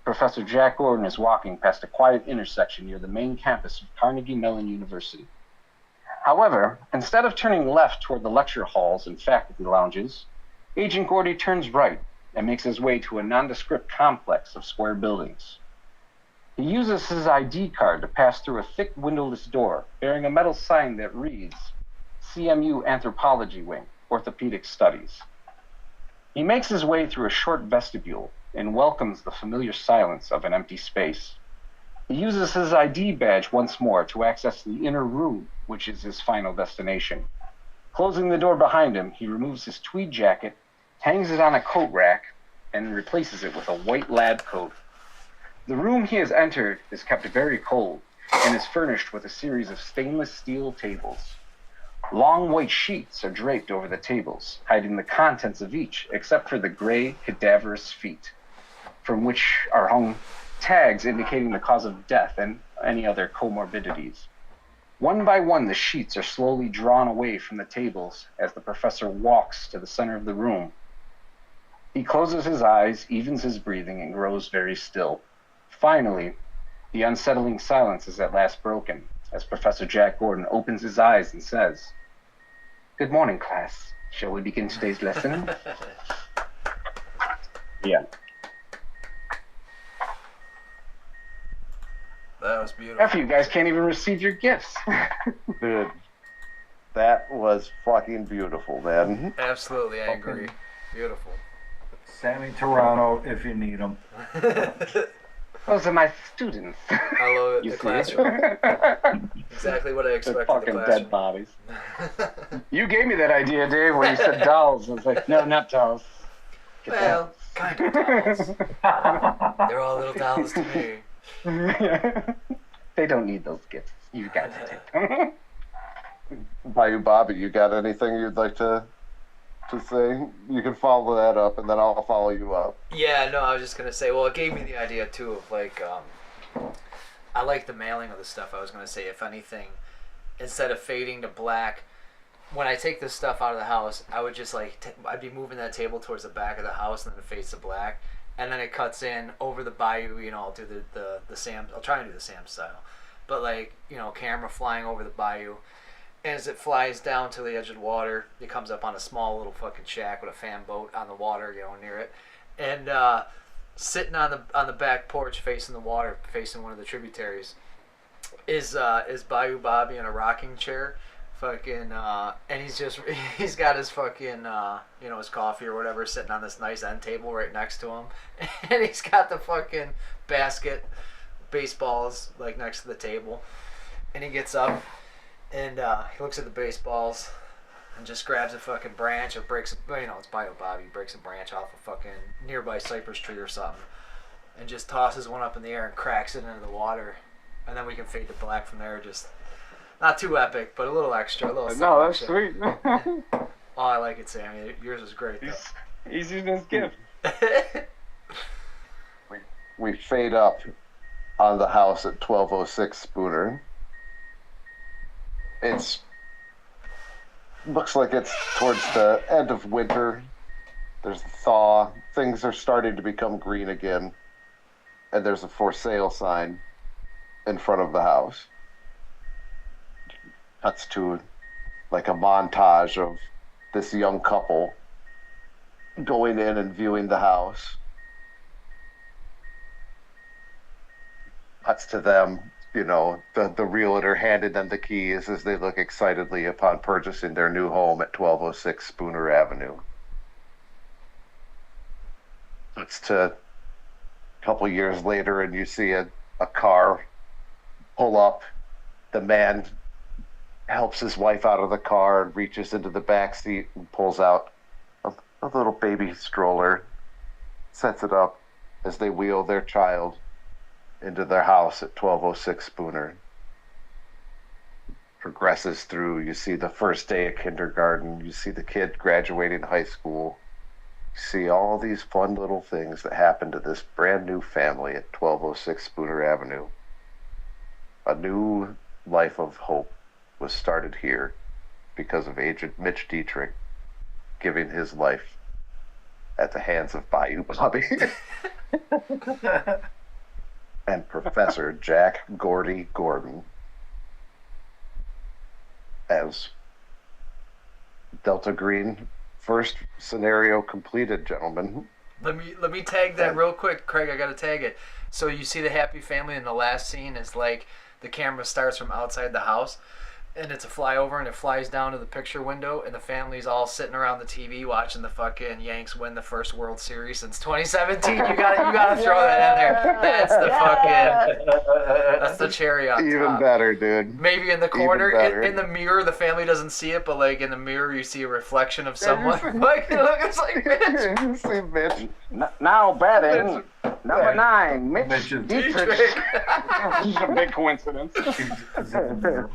Professor Jack Gordon is walking past a quiet intersection near the main campus of Carnegie Mellon University. However, instead of turning left toward the lecture halls and faculty lounges, Agent Gordy turns right and makes his way to a nondescript complex of square buildings. He uses his ID card to pass through a thick windowless door bearing a metal sign that reads, "CMU Anthropology Wing, Orthopedic Studies." He makes his way through a short vestibule and welcomes the familiar silence of an empty space. He uses his ID badge once more to access the inner room, which is his final destination. Closing the door behind him, he removes his tweed jacket, hangs it on a coat rack, and replaces it with a white lab coat. The room he has entered is kept very cold and is furnished with a series of stainless steel tables. Long white sheets are draped over the tables, hiding the contents of each except for the gray, cadaverous feet, from which are hung tags indicating the cause of death and any other comorbidities. One by one, the sheets are slowly drawn away from the tables as the professor walks to the center of the room. He closes his eyes, evens his breathing, and grows very still. Finally, the unsettling silence is at last broken as Professor Jack Gordon opens his eyes and says, "Good morning, class. Shall we begin today's lesson?" Yeah. That was beautiful. Half of you guys can't even receive your gifts. Dude, that was fucking beautiful, man. Absolutely, I agree. Beautiful. Sammy Toronto, if you need him. Those are my students. I love it. You The see classroom. Exactly what I They're expected. fucking The dead classroom. bodies. You gave me that idea, Dave, when you said dolls. I was like, no, not dolls. Get Well, kind of dolls. They're all little dolls to me. They don't need those gifts. You guys take them. Bayou Bobby, you got anything you'd like to say? You can follow that up, and then I'll follow you up. Yeah, no, I was just gonna say. Well, it gave me the idea too of like, I like the mailing of the stuff. I was gonna say, if anything, instead of fading to black, when I take this stuff out of the house, I would just like I'd be moving that table towards the back of the house, and then it fades to black, and then it cuts in over the bayou. You know, I'll do the Sam. I'll try and do the Sam style, but like camera flying over the bayou. As it flies down to the edge of the water, it comes up on a small little fucking shack with a fan boat on the water, near it, and sitting on the back porch, facing the water, facing one of the tributaries, is Bayou Bobby in a rocking chair, fucking, and he's got his fucking his coffee or whatever sitting on this nice end table right next to him, and he's got the fucking basket, baseballs like next to the table, and he gets up. And he looks at the baseballs and just grabs a fucking branch or breaks, it's Bio Bobby, breaks a branch off a fucking nearby cypress tree or something and just tosses one up in the air and cracks it into the water. And then we can fade to black from there. Just not too epic, but a little extra. No, that's sweet. Oh, I like it, Sammy. Yours is great, though. He's using his gift. we fade up on the house at 1206 Spooner. It's looks like it's towards the end of winter. There's a thaw. Things are starting to become green again. And there's a for sale sign in front of the house. Cuts to like a montage of this young couple going in and viewing the house. Cuts to them, you know, the realtor handed them the keys as they look excitedly upon purchasing their new home at 1206 Spooner Avenue. Cuts to a couple years later, and you see a car pull up. The man helps his wife out of the car and reaches into the back seat and pulls out a little baby stroller, sets it up as they wheel their child into their house at 1206 Spooner. Progresses through. You see the first day of kindergarten. You see the kid graduating high school. You see all these fun little things that happen to this brand new family at 1206 Spooner Avenue. A new life of hope was started here because of Agent Mitch Dietrich giving his life at the hands of Bayou Bobby and Professor Jack Gordy Gordon as Delta Green. First scenario completed, gentlemen. Let me tag that real quick, Craig. I gotta tag it. So you see the happy family in the last scene is like the camera starts from outside the house, and it's a flyover, and it flies down to the picture window, and the family's all sitting around the TV watching the fucking Yanks win the first World Series since 2017. You gotta throw that in there. That's the fucking that's the cherry on top. Even better, dude. Maybe in the corner, in the mirror, the family doesn't see it, but like in the mirror, you see a reflection of someone. Like, it's like Mitch. You see Mitch. Now batting, number 9, Mitch Mitch Dietrich. This is a big coincidence. Oh,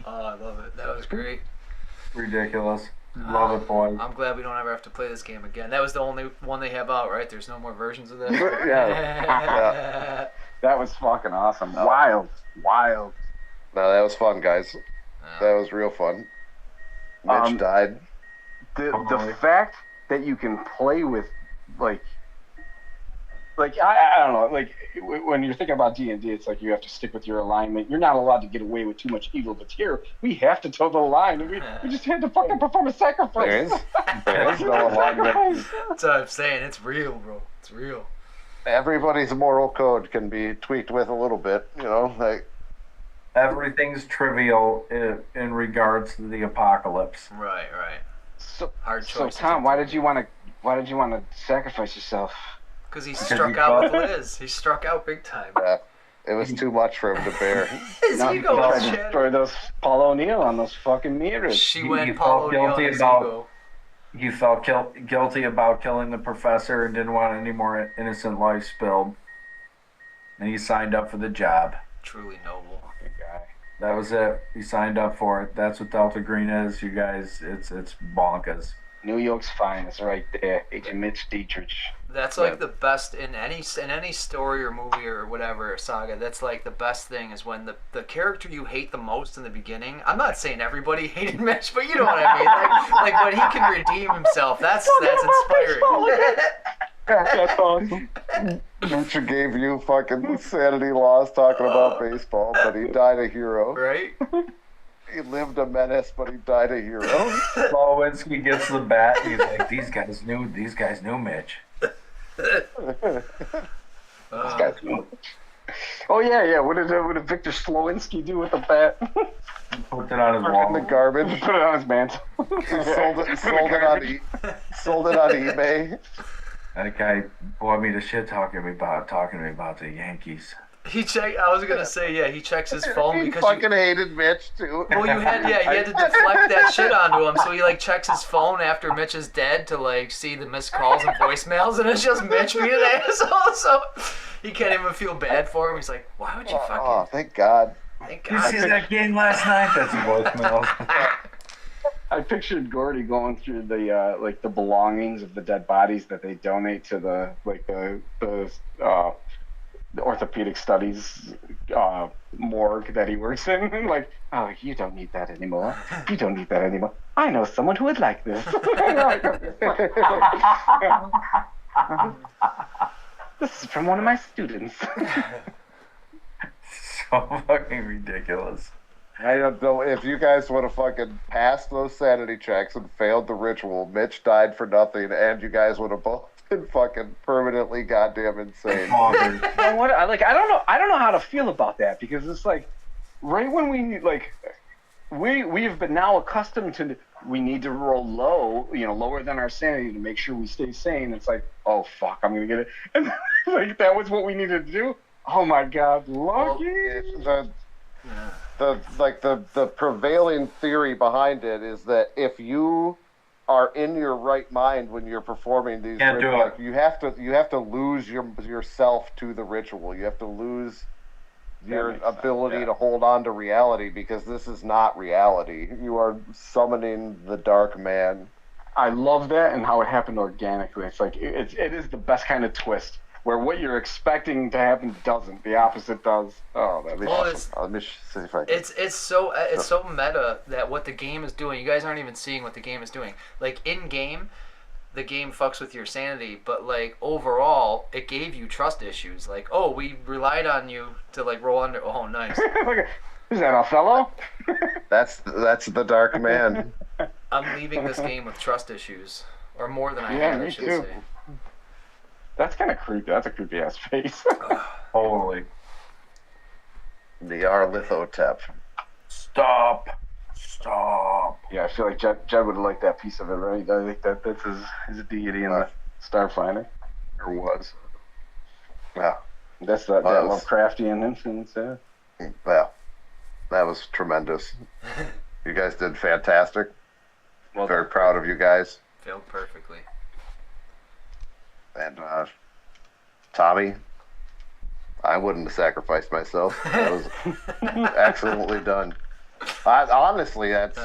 I love it. That was great. Ridiculous. Love it, boys. I'm glad we don't ever have to play this game again. That was the only one they have out, right? There's no more versions of this? Yeah. That was fucking awesome. Wild. No, that was fun, guys. That was real fun. Mitch died. The fact that you can play with, I don't know, like when you're thinking about D&D, it's like you have to stick with your alignment. You're not allowed to get away with too much evil, but here we have to toe the line, and we just had to fucking perform a sacrifice. There is no alignment. That's what I'm saying. It's real, bro. It's real. Everybody's moral code can be tweaked with a little bit, you know, like Everything's trivial in regards to the apocalypse. Right. So, Hard choices. So Tom, why did you want to sacrifice yourself? Because he struck out with Liz. He struck out big time. it was too much for him to bear. His ego was shattered. Destroy those Paul O'Neill on those fucking mirrors. She went Paul O'Neill on his ego. He felt guilty about killing the professor and didn't want any more innocent life spilled. And he signed up for the job. Truly noble. Fucking guy. That was it. He signed up for it. That's what Delta Green is, you guys. It's bonkers. New York's finest, right there. Agent Mitch Dietrich. That's like the best in any story or movie or whatever saga. That's like the best thing is when the character you hate the most in the beginning. I'm not saying everybody hated Mitch, but you know what I mean. Like when he can redeem himself. That's inspiring. That's awesome. Mitch gave you fucking sanity loss talking about baseball, but he died a hero. Right? He lived a menace, but he died a hero. Slowinski gets the bat. He's like, these guys knew Mitch. Oh yeah. What did Victor Slowinski do with the bat? Put it on his In wall. the garbage. Put it on his mantle. sold it on eBay. That guy brought me to shit talking to me about the Yankees. I was gonna say, he checks his phone He because fucking hated Mitch too. Well, you had to deflect that shit onto him, so he like checks his phone after Mitch is dead to like see the missed calls and voicemails, and it's just Mitch being an asshole. So he can't even feel bad for him. He's like, "Why would you fucking?" Oh, thank God. Thank You God. see that game last night? That's a voicemail. I pictured Gordy going through the the belongings of the dead bodies that they donate to the orthopedic studies morgue that he works in. Like, oh, you don't need that anymore. You don't need that anymore. I know someone who would like this. This is from one of my students. So fucking ridiculous. I don't know if you guys would have fucking passed those sanity checks and failed the ritual. Mitch died for nothing, and you guys would have both been fucking permanently goddamn insane. I don't know how to feel about that, because it's like right when we've been now accustomed to, we need to roll low, lower than our sanity to make sure we stay sane. It's like, oh fuck, I'm gonna get it, and like that was what we needed to do. Oh my god, lucky. The prevailing theory behind it is that if you are in your right mind when you're performing these rituals, you have to lose yourself to the ritual. You have to lose your ability to hold on to reality, because this is not reality. You are summoning the dark man. I love that, and how it happened organically. It's like it is the best kind of twist, where what you're expecting to happen doesn't. The opposite does. Oh, that is awesome. Let me see if I can. It's so meta that what the game is doing. You guys aren't even seeing what the game is doing. Like in game, the game fucks with your sanity, but like overall, it gave you trust issues. Like, oh, we relied on you to like roll under. Oh, nice. Is that Othello? That's the dark man. I'm leaving this game with trust issues, or more than I had, I should say. That's kind of creepy. That's a creepy ass face. Totally. The Arlithotep. Stop. Yeah, I feel like Jed would like that piece of it, right? I think that's his deity in the Starfinder, or was. Yeah. That's that Lovecraftian influence there. Well, that was tremendous. You guys did fantastic. Well, very proud of you guys. Failed perfectly. And Tommy, I wouldn't have sacrificed myself. That was excellently done. Honestly, that's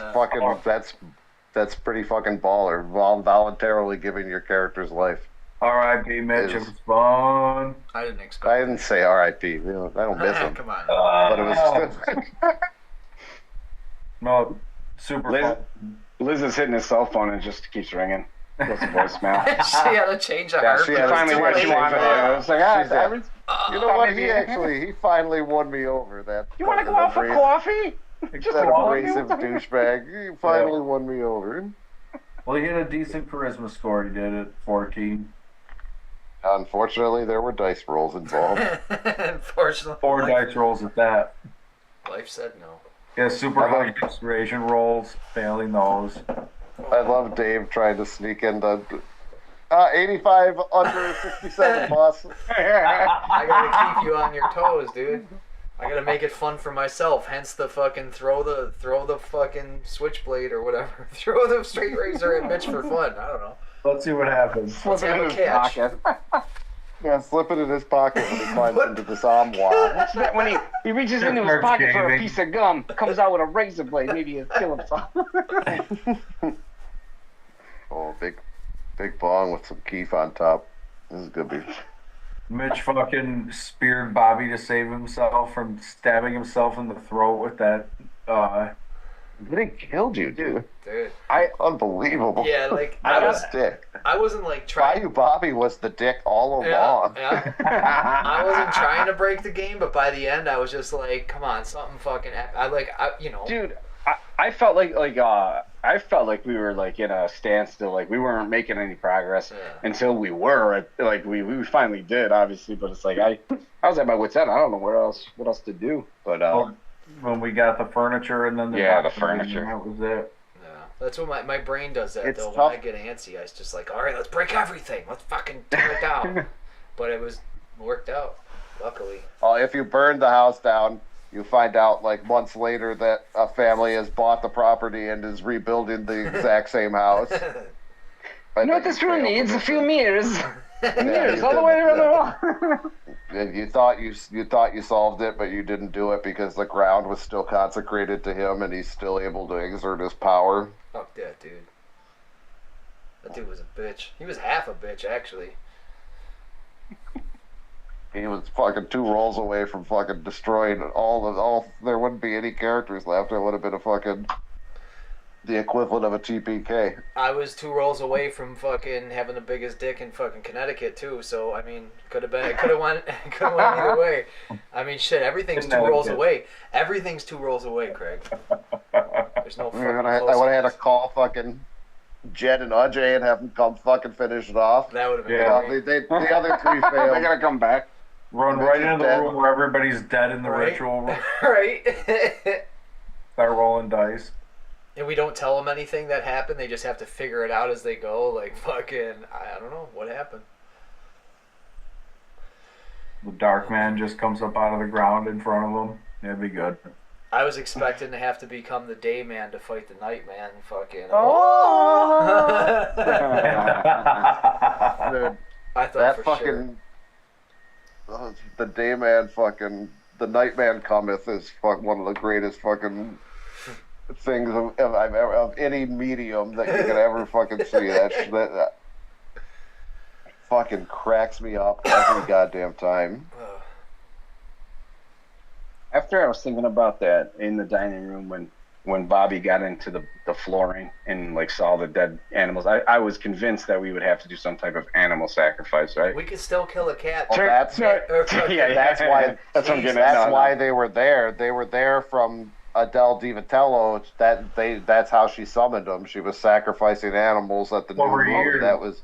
that's pretty fucking baller. Voluntarily giving your character's life. R.I.P. Mitch, it was fun. I didn't expect. I didn't say R.I.P. I don't miss him. Come on. But it was no, super fun. Liz is hitting his cell phone and it just keeps ringing. What's the voicemail? She had to change her. She finally what she wanted. I was like, you know what? He finally won me over. That you want to go out for coffee? Just that abrasive douchebag. He finally won me over. Well, he had a decent charisma score. He did at 14. Unfortunately, there were dice rolls involved. Unfortunately. 4 dice rolls at that. Life said no. Yeah, super high inspiration rolls, failing those. I love Dave trying to sneak in the 85 under 67, boss. I gotta keep you on your toes, dude. I gotta make it fun for myself. Hence the fucking throw the fucking switchblade or whatever. Throw the straight razor at Mitch for fun. I don't know. Let's see what happens. Let's have a catch. Yeah, slip it in his pocket when he climbs into this armoire. When he reaches into his pocket for a piece of gum, comes out with a razor blade, maybe he'll kill himself. Oh, big bong with some keef on top. This is gonna be. Mitch fucking speared Bobby to save himself from stabbing himself in the throat with that. He killed you, dude. Unbelievable. Yeah, like I was dick. I wasn't like trying. Bayou Bobby was the dick all along. Yeah. I wasn't trying to break the game, but by the end, I was just like, "Come on, something fucking." Dude, I felt like we were like in a standstill. Like we weren't making any progress until we were. Like we finally did, obviously. But it's like I was at my wit's end. I don't know what else to do. But when we got the furniture and then the furniture, that was it. That's what my brain does that it's though. Tough. When I get antsy, I was just like, all right, let's break everything. Let's fucking tear it down. But it worked out, luckily. If you burn the house down, you find out like months later that a family has bought the property and is rebuilding the exact same house. You know what this room needs? A few mirrors. Mirrors all the way around the wall. And you thought you solved it, but you didn't do it because the ground was still consecrated to him, and he's still able to exert his power. Fuck that dude. That dude was a bitch. He was half a bitch, actually. He was fucking 2 rolls away from fucking destroying all. There wouldn't be any characters left. It would have been a fucking the equivalent of a TPK. I was 2 rolls away from fucking having the biggest dick in fucking Connecticut too. So I mean, could have been, it could have went, could have went either way. I mean, shit, everything's 2 rolls away. Everything's 2 rolls away, Craig. There's no fucking. I would have had to call fucking Jed and Ajay and have them come fucking finish it off. That would have been Yeah. The other 3 failed. They gotta come back. Run right into the room where everybody's dead in the Right? ritual room. Right. Start rolling dice. And we don't tell them anything that happened. They just have to figure it out as they go. Like fucking, I don't know what happened. The dark man just comes up out of the ground in front of them. That'd be good. I was expecting to have to become the day man to fight the night man. Fucking. Dude, I thought that for fucking the day man fucking the night man cometh is one of the greatest fucking things of any medium that you could ever fucking see. That fucking cracks me up every goddamn time. After I was thinking about that in the dining room when Bobby got into the flooring and like saw the dead animals, I was convinced that we would have to do some type of animal sacrifice, right? We could still kill a cat. Well, that's yeah, that's why that's what I'm getting at. that's No, why no. they were there. They were there from Adele DiVitello. That's how she summoned them. She was sacrificing animals at the new Over moon. here. That was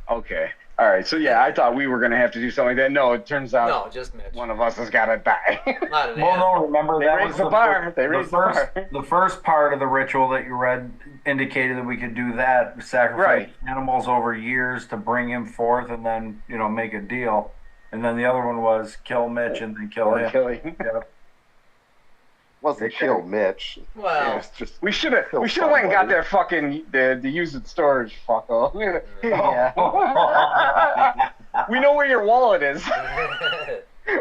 Okay. All right. So yeah, I thought we were gonna have to do something like that. No, it turns out No, just Mitch. one of us has gotta die. Not an Well, animal. no, remember They that raised was the bar. They the raised the first, bar. the first part of the ritual that you read indicated that we could do that, sacrifice Right. animals over years to bring him forth, and then make a deal. And then the other one was kill Mitch and then kill him. Killing. Yeah. wasn't kill Mitch. Well, It was just We should have Kill went and got somebody. that fucking the use it storage fucko. Yeah. We know where your wallet is.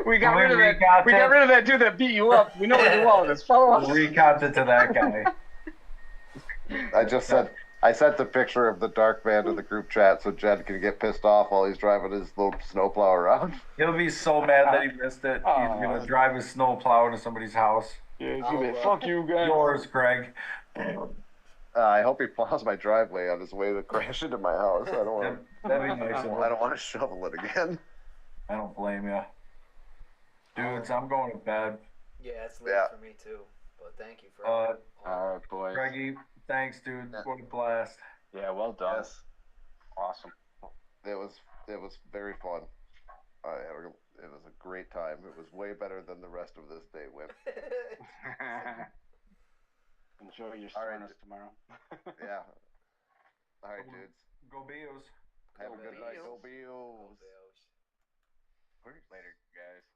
We got rid of that. We got rid of that dude that beat you up. We know where your wallet is. Follow us. Recopped it to that guy. I sent the picture of the dark man to the group chat so Jed can get pissed off while he's driving his little snowplow around. He'll be so mad that he missed it. He's gonna drive his snowplow into somebody's house. Yeah, he's gonna be, fuck you guys. Yours, Craig. I hope he plows my driveway on his way to crash into my house. I don't want. That'd be nice of I him. don't want to shovel it again. I don't blame you. Dudes, I'm going to bed. yeah, it's late Yeah. for me too. But thank you for. All right, boys. Greggy, thanks, dude. Yeah. What a blast. Yeah, well done. Yes, Awesome. it was very fun. It was a great time. It was way better than the rest of this day went. Enjoy your All right. soreness tomorrow. Yeah. All right, dudes. Go Beos. Have a Go good night. Beals. Go Beals. Later, guys.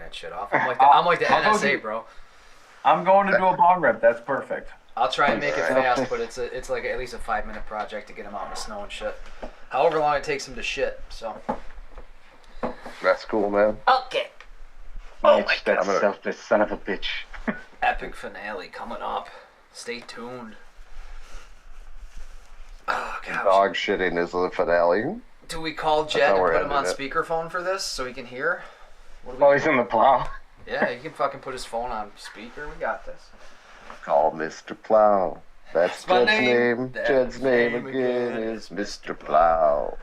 that shit off. I'm like the I'll go NSA, do- bro. I'm going to do a bong rip. That's perfect. I'll try and make it Alright. fast, but it's like at least a 5-minute project to get him out in the snow and shit. However long it takes him to shit. So. That's cool, man. Okay. Oh my that God. selfish son of a bitch. Epic finale coming up. Stay tuned. Oh gosh. Dog shitting is the finale. Do we call Jed how and we're put him on ending it. speakerphone for this so he can hear? What do Oh, we he's in the plow. Yeah, he can fucking put his phone on speaker. We got this. Call Mr. Plow. That's my Jed's name. name. That's Jed's name name again again is Mr. Plow.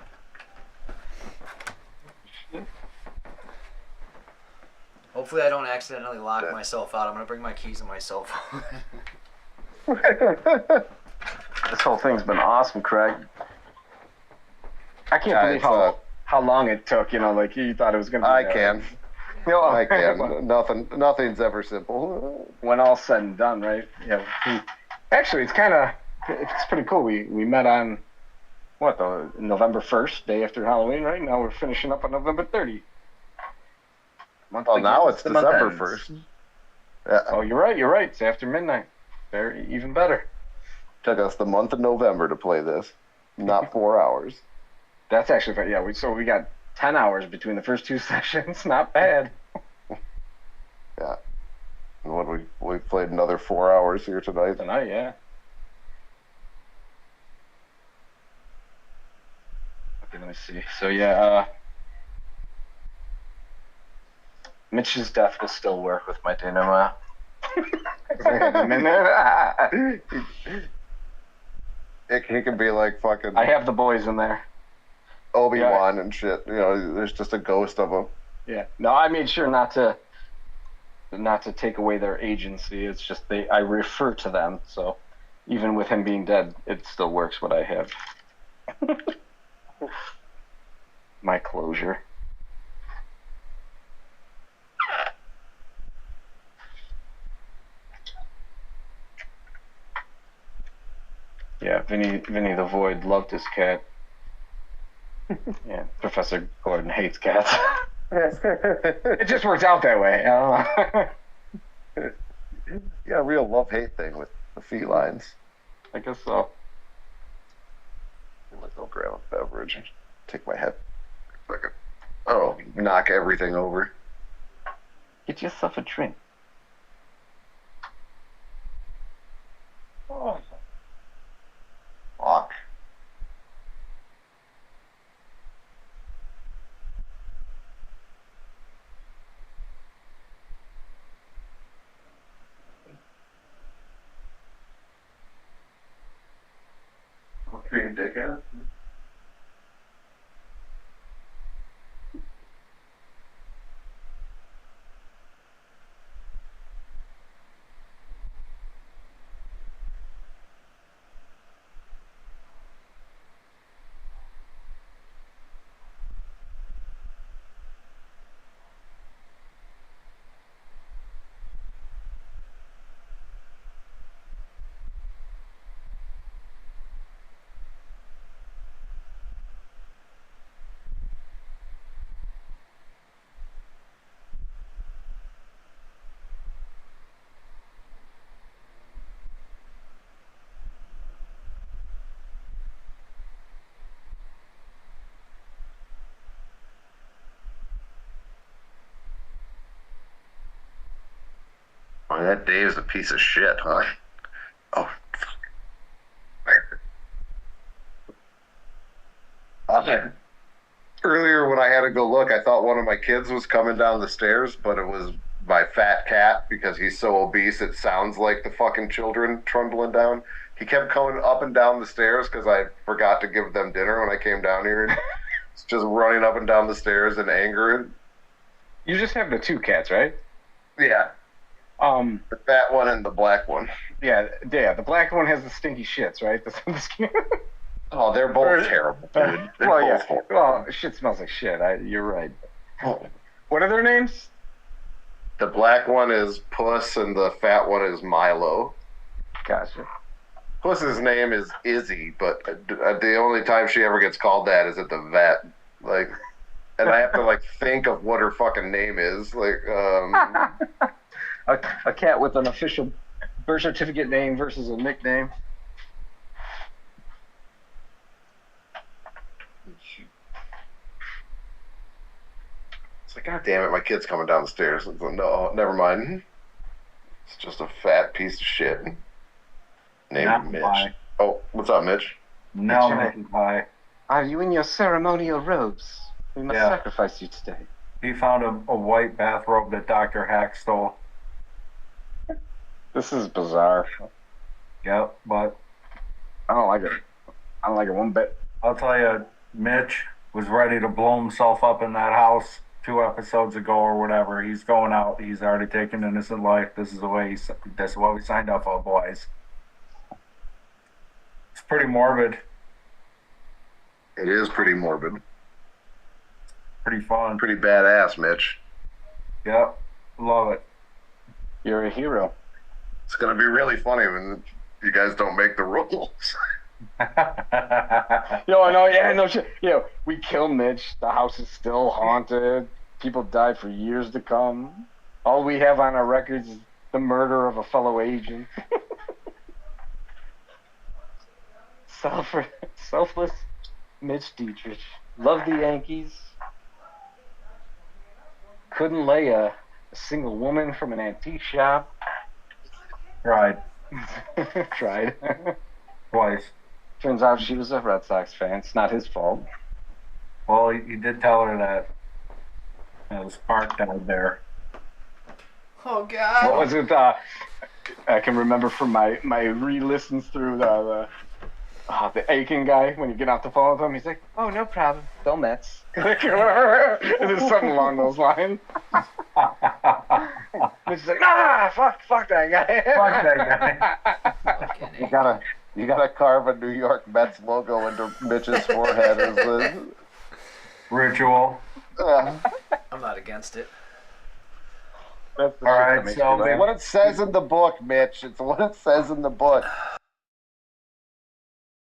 Hopefully I don't accidentally lock myself out. I'm gonna bring my keys and my cell phone. This whole thing's been awesome, Craig. I can't Yeah, believe it's, how long it took. You know, like you thought it was gonna be. I can. You know, I can. Nothing's ever simple. When all said and done, right? Yeah. Actually, it's pretty cool. We met on the November 1st, day after Halloween, right? Now we're finishing up on November 30th. Oh, now it's The month December ends. 1st. Yeah. Oh, you're right. It's after midnight. Even better. Took us the month of November to play this. Not 4 hours. That's actually fun. Yeah, we got 10 hours between the first two sessions. Not bad. Yeah. And what we played another 4 hours here tonight. Tonight, yeah. Okay, let me see. So yeah, Mitch's death will still work with my denouement. He can be like fucking I have the boys in there. Obi-Wan and shit. You know, there's just a ghost of him. Yeah. No, I made sure not to take away their agency. It's just I refer to them. So even with him being dead, it still works what I have. My closure. Yeah, Vinny the Void loved his cat. Yeah, Professor Gordon hates cats. It just worked out that way. I don't know. Yeah, a real love-hate thing with the felines. I guess so. Let's go grab a beverage. Take my head. Fucking. Oh, knock everything over. Get yourself a drink. Oh. Fuck. Cream dickhead. Boy, that Dave's a piece of shit, huh? Oh, fuck. Earlier when I had to go look, I thought one of my kids was coming down the stairs, but it was my fat cat because he's so obese it sounds like the fucking children trundling down. He kept coming up and down the stairs because I forgot to give them dinner when I came down here. It's just running up and down the stairs in anger. You just have the two cats, right? Yeah, the fat one and the black one. Yeah. The black one has the stinky shits, right? Oh, they're both terrible, dude. They're Well, both yeah. horrible. Well, shit smells like shit. You're right. Oh. What are their names? The black one is Puss and the fat one is Milo. Gotcha. Puss's name is Izzy, but the only time she ever gets called that is at the vet. Like, and I have to like think of what her fucking name is. Like, A cat with an official birth certificate name versus a nickname. it's like, God damn it, my kid's coming down the stairs. It's like, no, never mind. It's just a fat piece of shit named Mitch. Pie. Oh, what's up, Mitch? No Mitch, making pie. Are you in your ceremonial robes? We must sacrifice you today. He found a white bathrobe that Dr. Hack stole. This is bizarre. Yep, but I don't like it. I don't like it one bit. I'll tell you, Mitch was ready to blow himself up in that house 2 episodes ago or whatever. He's going out. He's already taken innocent life. This is the way that's what we signed up for, boys. It's pretty morbid. It is pretty morbid. Pretty fun. Pretty badass, Mitch. Yep. Love it. You're a hero. It's gonna be really funny when you guys don't make the rules. Yo, I know, yeah, no shit. Yo, we kill Mitch. The house is still haunted. People died for years to come. All we have on our records is the murder of a fellow agent. Selfless Mitch Dietrich. Loved the Yankees. Couldn't lay a single woman from an antique shop. Right. Tried. Twice. Turns out she was a Red Sox fan. It's not his fault. Well, he did tell her that the spark died there. Oh God. What was it? I can remember from my re-listens through the Aiken guy, when you get off the phone with him, he's like, "Oh, no problem. Bill Metz." There's something along those lines. It's like, fuck that guy. Fuck that guy. You gotta carve a New York Mets logo into Mitch's forehead as the Ritual. I'm not against it. That's the All shit right, that makes so me laugh. what it says in the book, Mitch. It's what it says in the book.